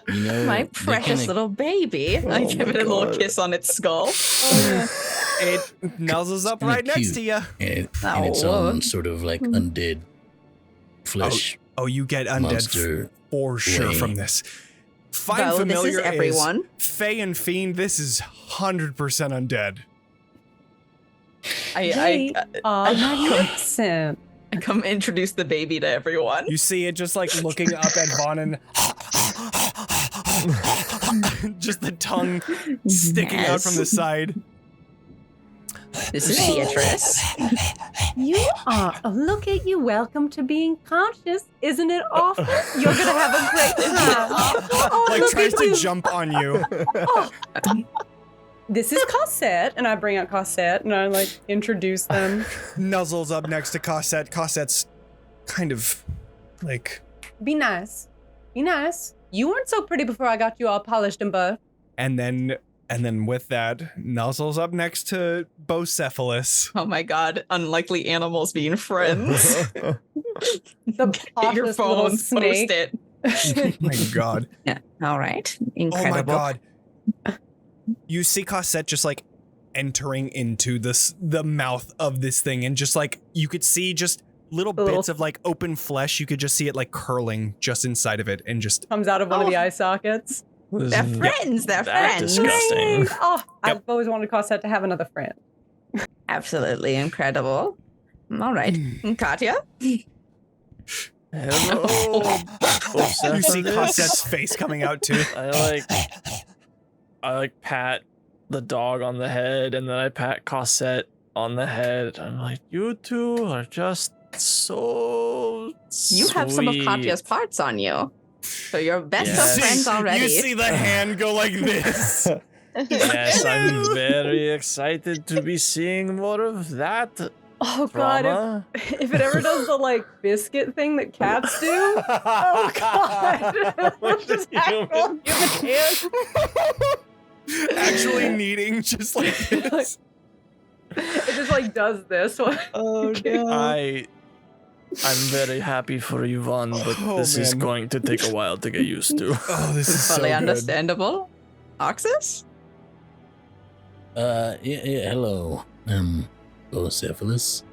You know, my they precious kinda- little baby. I give it a little God. kiss on its skull. It nuzzles up kinda right next cute. to you. And its Oh. own sort of like undead flesh Oh, you get undead monster. for sure way. from this. Find Well, this Familiar is everyone. Fae and Fiend. This is 100% undead. They are magnificent. I come introduce the baby to everyone. You see it just like looking up at Vaughn and just the tongue sticking out from the side. This is Beatrice. You are. Oh, look at you. Welcome to being conscious. Isn't it awful? You're going to have a great time. Oh, Like look tries at to you. jump on you. This is Cosette. And I bring out Cosette and I like introduce them. Nuzzles up next to Cosette. Cosette's kind of like, Be nice. Be nice. You weren't so pretty before I got you all polished and buff. and then with that, nuzzles up next to Bocephalus. Oh my god, unlikely animals being friends. The Get your pompous little phone, post snake. it. Oh my god. Yeah. All right. Oh Incredible. my god. You see Cosette just like entering into the mouth of this thing, and just like you could see just little The little- bits of like open flesh. You could just see it like curling just inside of it, and just Comes out of one of the eye sockets. They're friends. They're That friends. disgusting. Oh, I've Yep. always wanted Cosette to have another friend. Absolutely incredible. All right. Katya? Hello. You see Cossette's face coming out too. I pat the dog on the head, and then I pat Cossette on the head. I'm like, you two are just so You have some of sweet." Katya's parts on you. So you're best Yes. of friends already. You see the hand go like this. Yes, I'm very excited to be seeing more of that Oh god, drama. if it ever does the like biscuit thing that cats do, oh god, With the just actual human hands. Actually kneading just like this. It just like does this one. Oh no. I'm very happy for Yvonne, but Oh, this is man. going to take a while to get used to. Oh, this is so Fully good. understandable. Arxes? Yeah, hello. Bocephalus.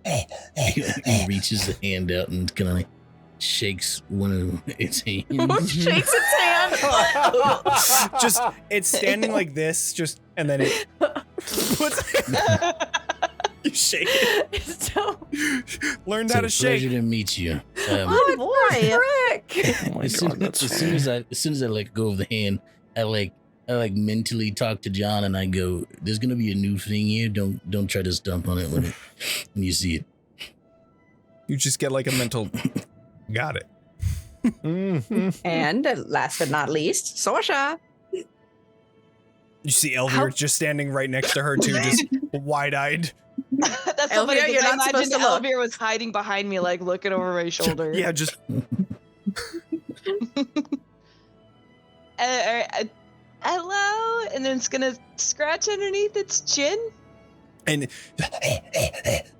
He reaches a hand out and kind of like shakes one of its hands. Shakes its hand. Just it's standing like this, just and then it puts you shake it. It's so Learned It's how a to shake. pleasure to meet you. Good boy. frick. Oh my as soon god, that's as soon as I let go of the hand, I mentally talk to John and I go, "There's gonna be a new thing here. Don't try to stomp on it when you see it." You just get like a mental. Got it. And last but not least, Sorsha. You see Elvir just standing right next to her too, just wide-eyed. That's so funny Elvira, 'cause you're I not supposed imagined to look. Elvira was hiding behind me, like looking over my shoulder. Yeah, just Hello, and then it's gonna scratch underneath its chin. and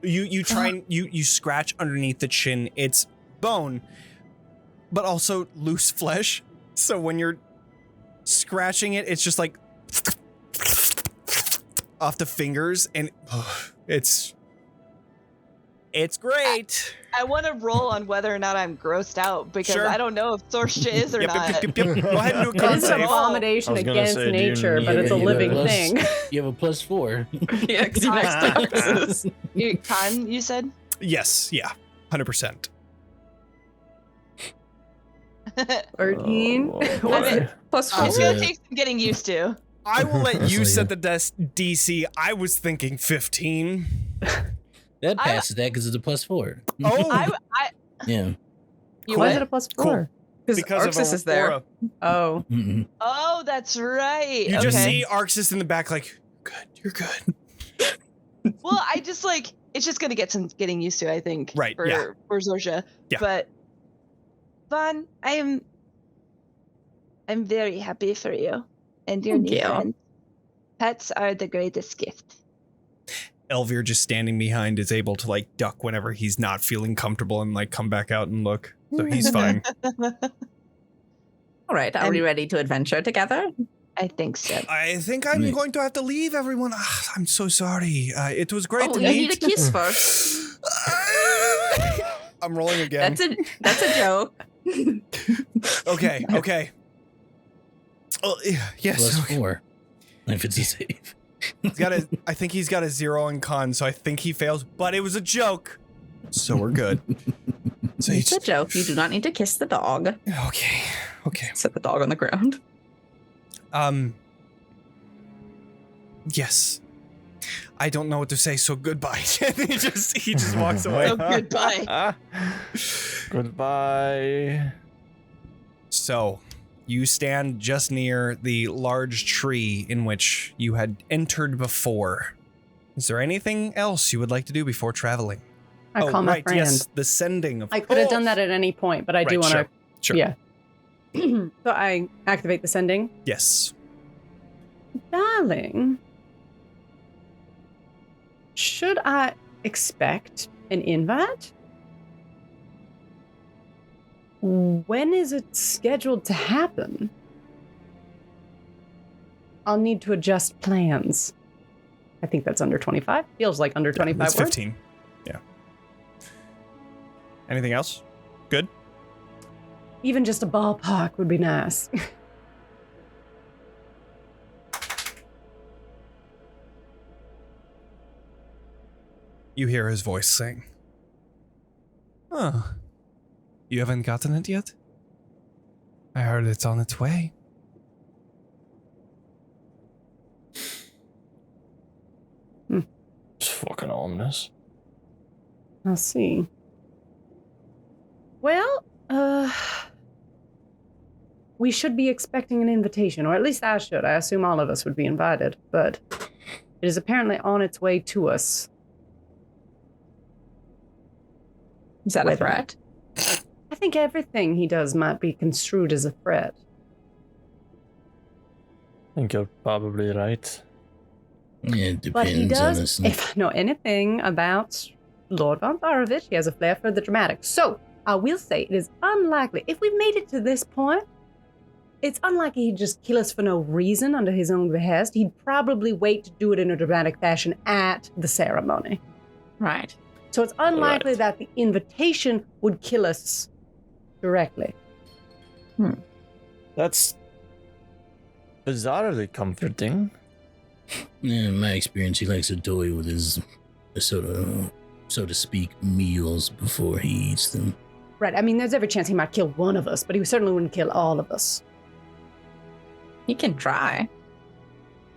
you try and you scratch underneath the chin. It's bone, but also loose flesh. So when you're scratching it, it's just like off the fingers, and it's great. I want to roll on whether or not I'm grossed out because Sure. I don't know if Sorsha is or Yep, not. yep. Go ahead and do a It con is an save. abomination I was gonna against say, do you nature, need- but it's a Yeah, living plus- thing. You have a +4. Yeah, because you're next to Arxes. Con, you said? Yes, yeah, 100%. 13. Oh, I boy. mean, Plus It's four. gonna take some getting used to. I will let you So, set yeah. the DC. I was thinking 15. That passes that because it's a +4. Oh, I Yeah. you Why is what? it a +4? Cool. Because because of Arxes is there. Aurora. Oh. Mhm. Oh, that's right. You okay. just see Arxes in the back, like, good, you're good. Well, I just like it's just gonna get some getting used to. I think. Right, For yeah. for Sorsha. Yeah. But Vaughn, I'm very happy for you and your Thank new you. friend. Pets are the greatest gift. Elvir just standing behind is able to like duck whenever he's not feeling comfortable and like come back out and look. So he's fine. All right, are we ready to adventure together? I think so. I think I'm Right. going to have to leave, everyone. I'm so sorry. It was great Oh, to you meet. need a kiss first. I'm rolling again. That's a joke. Okay. Oh, yes. okay. +4. If it's a save. I think he's got a 0 in con, so I think he fails. But it was a joke, so we're good. So It's a joke. You do not need to kiss the dog. okay. Set the dog on the ground. Yes. I don't know what to say, so goodbye. he just walks away. So goodbye. Goodbye. So, you stand just near the large tree in which you had entered before. Is there anything else you would like to do before traveling? I call my right, friend. yes, the sending of I could have done course. that at any point, but I do Right, want to. Sure. Yeah. So I activate the sending. Yes. Darling, should I expect an invite? When is it scheduled to happen? I'll need to adjust plans. I think that's under 25. Feels like under 25 That's words. 15. Yeah. Anything else? Good? Even just a ballpark would be nice. You hear his voice sing. Huh. You haven't gotten it yet? I heard it's on its way. It's fucking ominous. I'll see. Well, we should be expecting an invitation, or at least I should. I assume all of us would be invited, but it is apparently on its way to us. Is that a threat? I think everything he does might be construed as a threat. I think you're probably right. Yeah, it But he depends, does, honestly. if I know anything about Lord von Tharovich, he has a flair for the dramatic. So, I will say it is unlikely, if we've made it to this point, it's unlikely he'd just kill us for no reason under his own behest. He'd probably wait to do it in a dramatic fashion at the ceremony. Right. So it's unlikely Right. that the invitation would kill us directly. That's bizarrely comforting. Yeah, in my experience, he likes to toy with his, so to speak, meals before he eats them. Right, I mean, there's every chance he might kill one of us, but he certainly wouldn't kill all of us. He can try.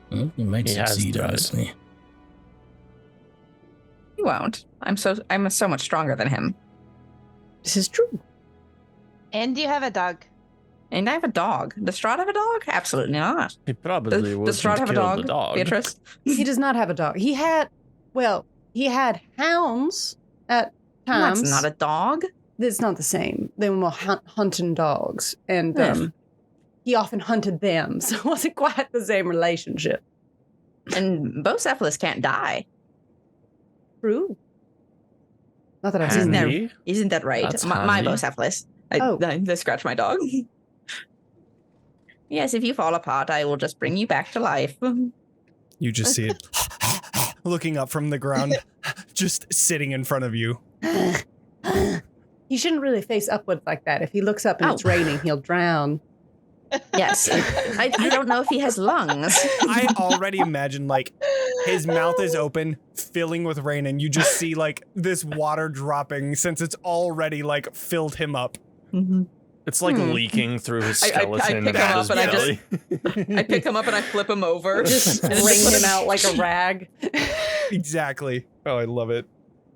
Well, he might He has succeed, tried. honestly. He won't. I'm so much stronger than him. This is true. And you have a dog. And I have a dog. Does Strahd have a dog? Absolutely not. He probably Does would Strahd have a kill dog, the dog. Beatrice? He does not have a dog. He had hounds at times. That's not a dog. It's not the same. They were more hunting dogs, and Yeah. he often hunted them, so it wasn't quite the same relationship. And Bocephalus can't die. True. Not that I've Isn't seen that. there- Isn't that right? That's My handy. Bocephalus. Oh. I scratch my dog. Yes, if you fall apart, I will just bring you back to life. You just see it looking up from the ground, just sitting in front of you. He shouldn't really face upwards like that. If he looks up and it's Oh. raining, he'll drown. Yes. I don't know if he has lungs. I already imagine, like, his mouth is open, filling with rain, and you just see, like, this water dropping since it's already, like, filled him up. Mhm. It's like Hmm. leaking through his I skeleton pick and him his up and I belly. I pick him up and I flip him over. Just And wring put him out like a rag. Exactly. Oh, I love it.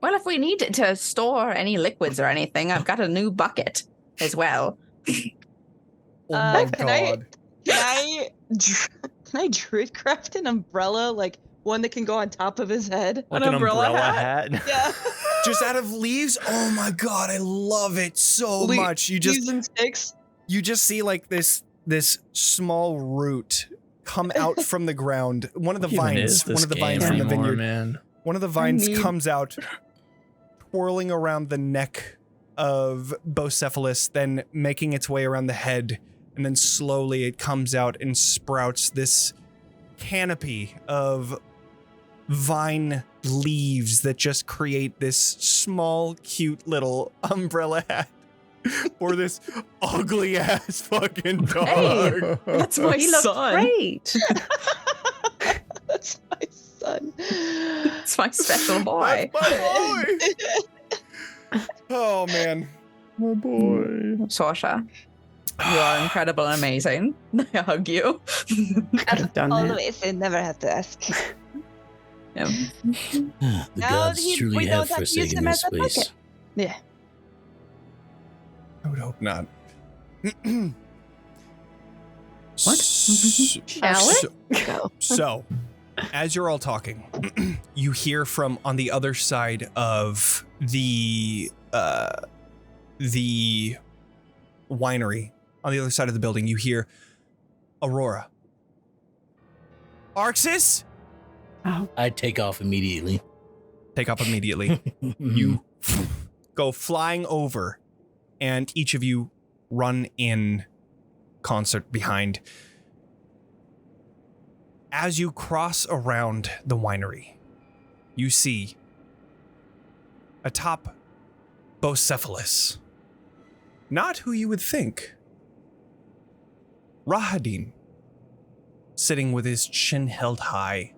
Well, if we need to store any liquids or anything, I've got a new bucket as well. Oh my Can god. Can I druid craft an umbrella, like one that can go on top of his head? Like An an umbrella umbrella hat? hat. Yeah. Just out of leaves? Oh my god, I love it so much. You Leaves just and sticks. see like this small root come out from the ground. One of the What even is vines, one this of the game vines from the anymore, vineyard. man? One of the vines need- comes out, twirling around the neck of Bocephalus, then making its way around the head, and then slowly it comes out and sprouts this canopy of vine leaves that just create this small, cute little umbrella hat for this ugly ass fucking dog. Hey, that's my He looked son. great. That's my son. It's my special boy. That's my boy. Oh man. My boy. Sorsha, you are incredible and amazing. I hug you. Could have done that. Always, I never have to ask. Yeah. The Now gods we truly don't have have to use forsaken them this as a place. bucket. Yeah. I would hope not. What? Shall we? Go. So, as you're all talking, you hear from on the other side of the winery, on the other side of the building, you hear Aurora. Arxes? I take off immediately. Take off immediately. You go flying over, and each of you run in concert behind. As you cross around the winery, you see atop Bocephalus, not who you would think, Rahadin, sitting with his chin held high,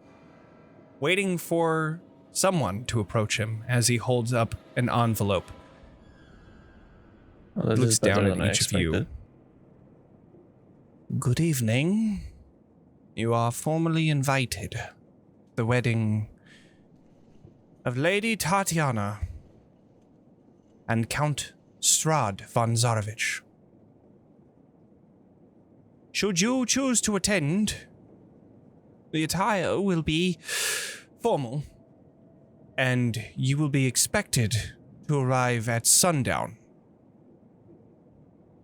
waiting for someone to approach him as he holds up an envelope. Well, that Looks is better down than at I each of you. expected. Good evening. You are formally invited to the wedding of Lady Tatiana and Count Strahd von Zarovich. Should you choose to attend, the attire will be formal, and you will be expected to arrive at sundown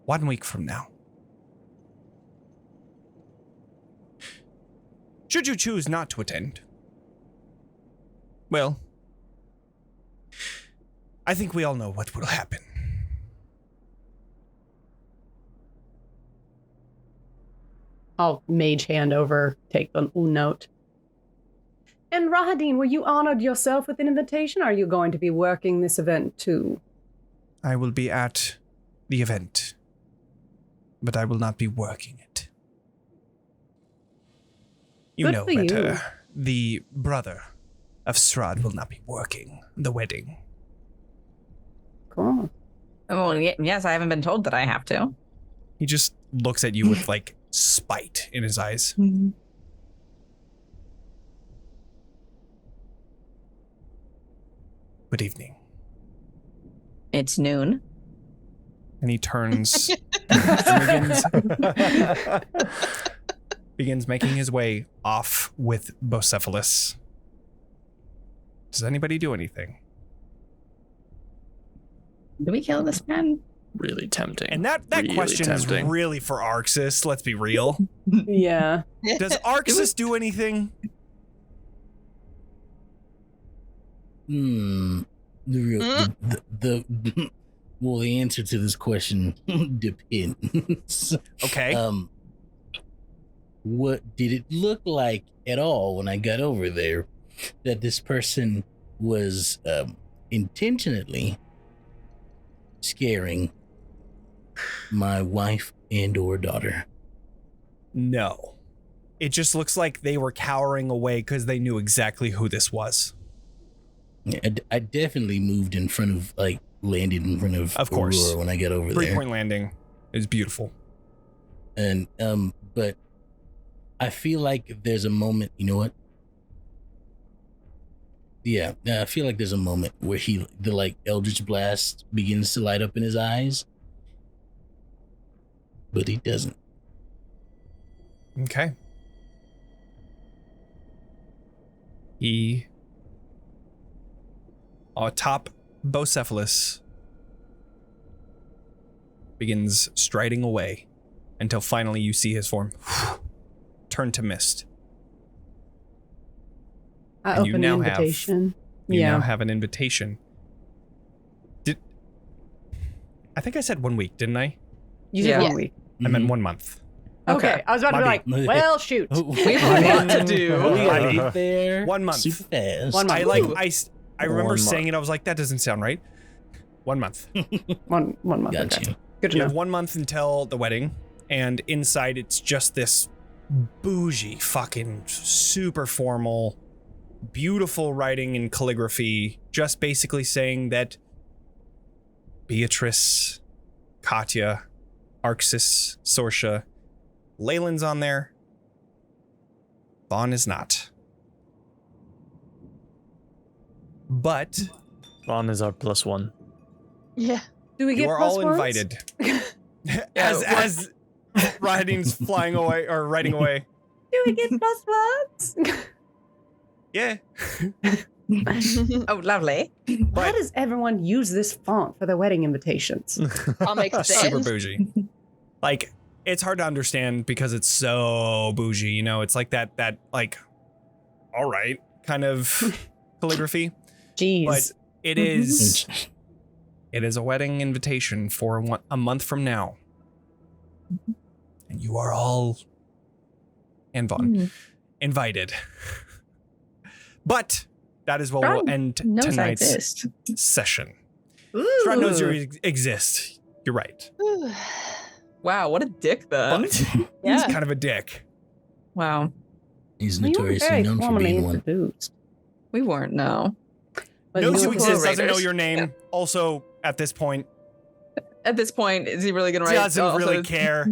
1 week from now. Should you choose not to attend, well, I think we all know what will happen. I'll mage hand over, take the note. And Rahadin, were you honored yourself with an invitation? Are you going to be working this event too? I will be at the event, but I will not be working it. You Good know for you. better. The brother of Strahd will not be working the wedding. Cool. Oh, yes, I haven't been told that I have to. He just looks at you with, like, spite in his eyes. Good evening. It's noon. And he turns and begins making his way off with Bocephalus. Does anybody do anything? Do we kill this man? Really tempting. And that Really question tempting. is really for Arxes, let's be real. Yeah. Does Arxes do anything? Well, the answer to this question depends. Okay. What did it look like at all when I got over there that this person was intentionally scaring my wife and or daughter? No. It just looks like they were cowering away because they knew exactly who this was. Yeah, I definitely moved in front of, like, landed in front of course. Aurora when I got over there. 3-point landing is beautiful. And but I feel like there's a moment, you know what? Yeah, I feel like there's a moment where the like Eldritch Blast begins to light up in his eyes, but he doesn't. Okay. He, atop Bocephalus, begins striding away until finally you see his form turn to mist. I And you open now the invitation. You now have an invitation. I think I said 1 week, didn't I? You did Yeah. 1 week. I meant 1 month. Okay. I was about to be My like, bad. well, shoot. We have a lot to do. We gotta get there 1 month. super fast. 1 month. I remember 1 saying month. it. I was like, that doesn't sound right. 1 month. One month. Got Okay. you. Good to You know. have 1 month until the wedding, and inside it's just this bougie, fucking super formal, beautiful writing and calligraphy, just basically saying that Beatrice, Katya, Arxes, Sorsha, Leyland's on there. Vaughn is not. But Vaughn is our +1. Yeah. Do we get you are plus all ones? invited. as Rahadin's flying away or riding away. Do we get plus ones? Yeah. Oh, lovely. Why does everyone use this font for their wedding invitations? Comic Super Sans. bougie. Like, it's hard to understand because it's so bougie, you know? It's like that like, all right, kind of calligraphy. Jeez. But it is a wedding invitation for a month from now. And you are all, and Vaughn, invited. But that is what will end knows I tonight's exist. session. Strahd knows you exist. You're right. Wow, what a dick then. But he's Yeah. kind of a dick. Wow. He's Well, you were notoriously very known for formally being one. introduced. We weren't, no. But Knows you you were exist, doesn't know Raiders. your name. Also, at this point, at this point, is he really gonna write? Doesn't really care.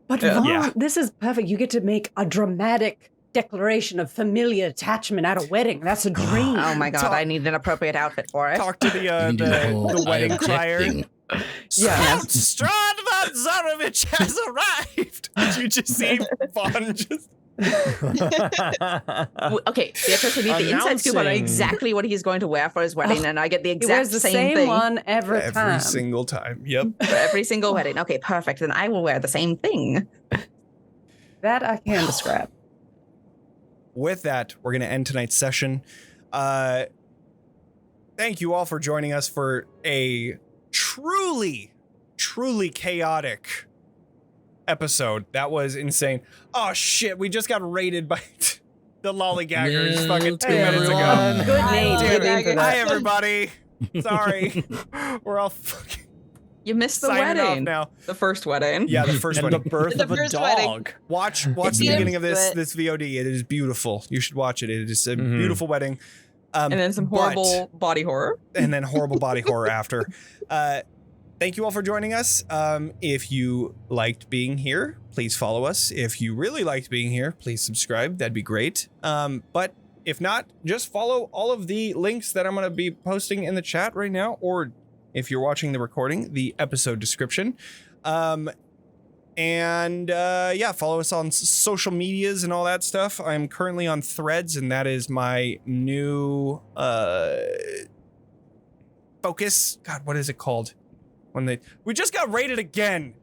But Yeah. Vaughn, Yeah. this is perfect. You get to make a dramatic declaration of familiar attachment at a wedding. That's a dream. Oh my god, Talk- I need an appropriate outfit for it. Talk to the You can do the whole the I wedding object crier. thing. Strad von Zarovich has arrived. You just see Vaughn just. Okay, Beatrice, we need the inside scoop on Announcing. exactly what he's going to wear for his wedding, and I get the He exact wears the same, same thing one every time. single time. Yep. for every single wedding. Okay, perfect. Then I will wear the same thing. That I can describe. With that, we're going to end tonight's session. Thank you all for joining us for a truly chaotic episode. That was insane. Oh shit, we just got raided by the lollygaggers Yeah, fucking 2 hey, minutes ago. everyone. Good name. Damn Good it. name for Hi that. everybody. Sorry. We're all fucking You missed the signing off wedding. now. The first wedding. Yeah, the first and one. the birth The of a first dog. wedding. Watch It's the beginning of beautiful. this VOD. It is beautiful. You should watch it. It is a beautiful wedding. And then some but- horrible body horror. and then horrible body horror after. Thank you all for joining us. If you liked being here, please follow us. If you really liked being here, please subscribe. That'd be great. But if not, just follow all of the links that I'm going to be posting in the chat right now, or if you're watching the recording, the episode description. Yeah, follow us on social medias and all that stuff. I'm currently on Threads, and that is my new focus. God, what is it called? We just got raided again.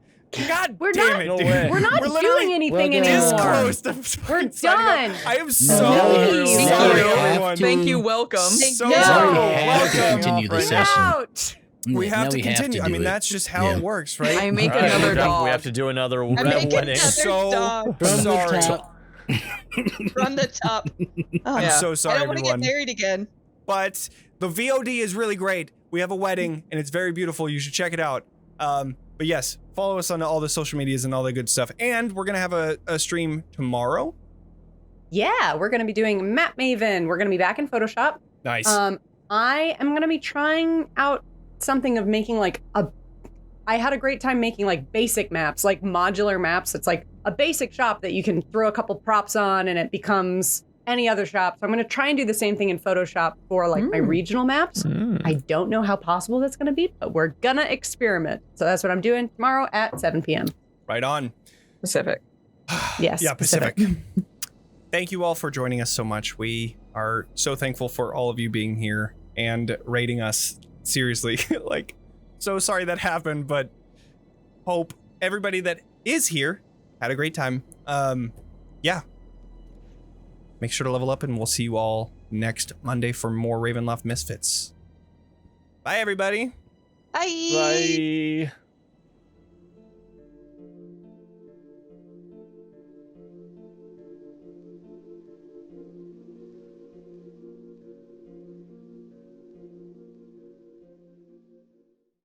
God We're damn not- it, No dude. way. We're not literally doing anything We're this anymore. close to We're fucking signing done. up. I am No, so Please. sorry, no, everyone. Thank you, welcome. So No. sorry. We have to Welcome. continue the Right now. session. Out. We have Now to continue. I do mean, it. that's just how Yeah. it works, right? I make All right, another we're done. dog. We have to do another I'm making wedding. another So dog From the sorry. top. from the top. Oh, I'm Yeah. so sorry, I don't want to everyone. get married again. But the VOD is really great. We have a wedding, and it's very beautiful. You should check it out. But yes, follow us on all the social medias and all the good stuff. And we're gonna have a stream tomorrow. Yeah, we're going to be doing Map Maven. We're going to be back in Photoshop. Nice. I am going to be trying out something of making I had a great time making like basic maps, like modular maps. It's like a basic shop that you can throw a couple props on and it becomes any other shop. So I'm going to try and do the same thing in Photoshop for like my regional maps. I don't know how possible that's going to be, but we're going to experiment. So that's what I'm doing tomorrow at 7 p.m. Right on. Pacific. Yes. Yeah, Pacific. Thank you all for joining us so much. We are so thankful for all of you being here and rating us. Seriously, like, so sorry that happened, but hope everybody that is here had a great time. Yeah. Make sure to level up, and we'll see you all next Monday for more Ravenloft Misfits. Bye, everybody. Bye. Bye.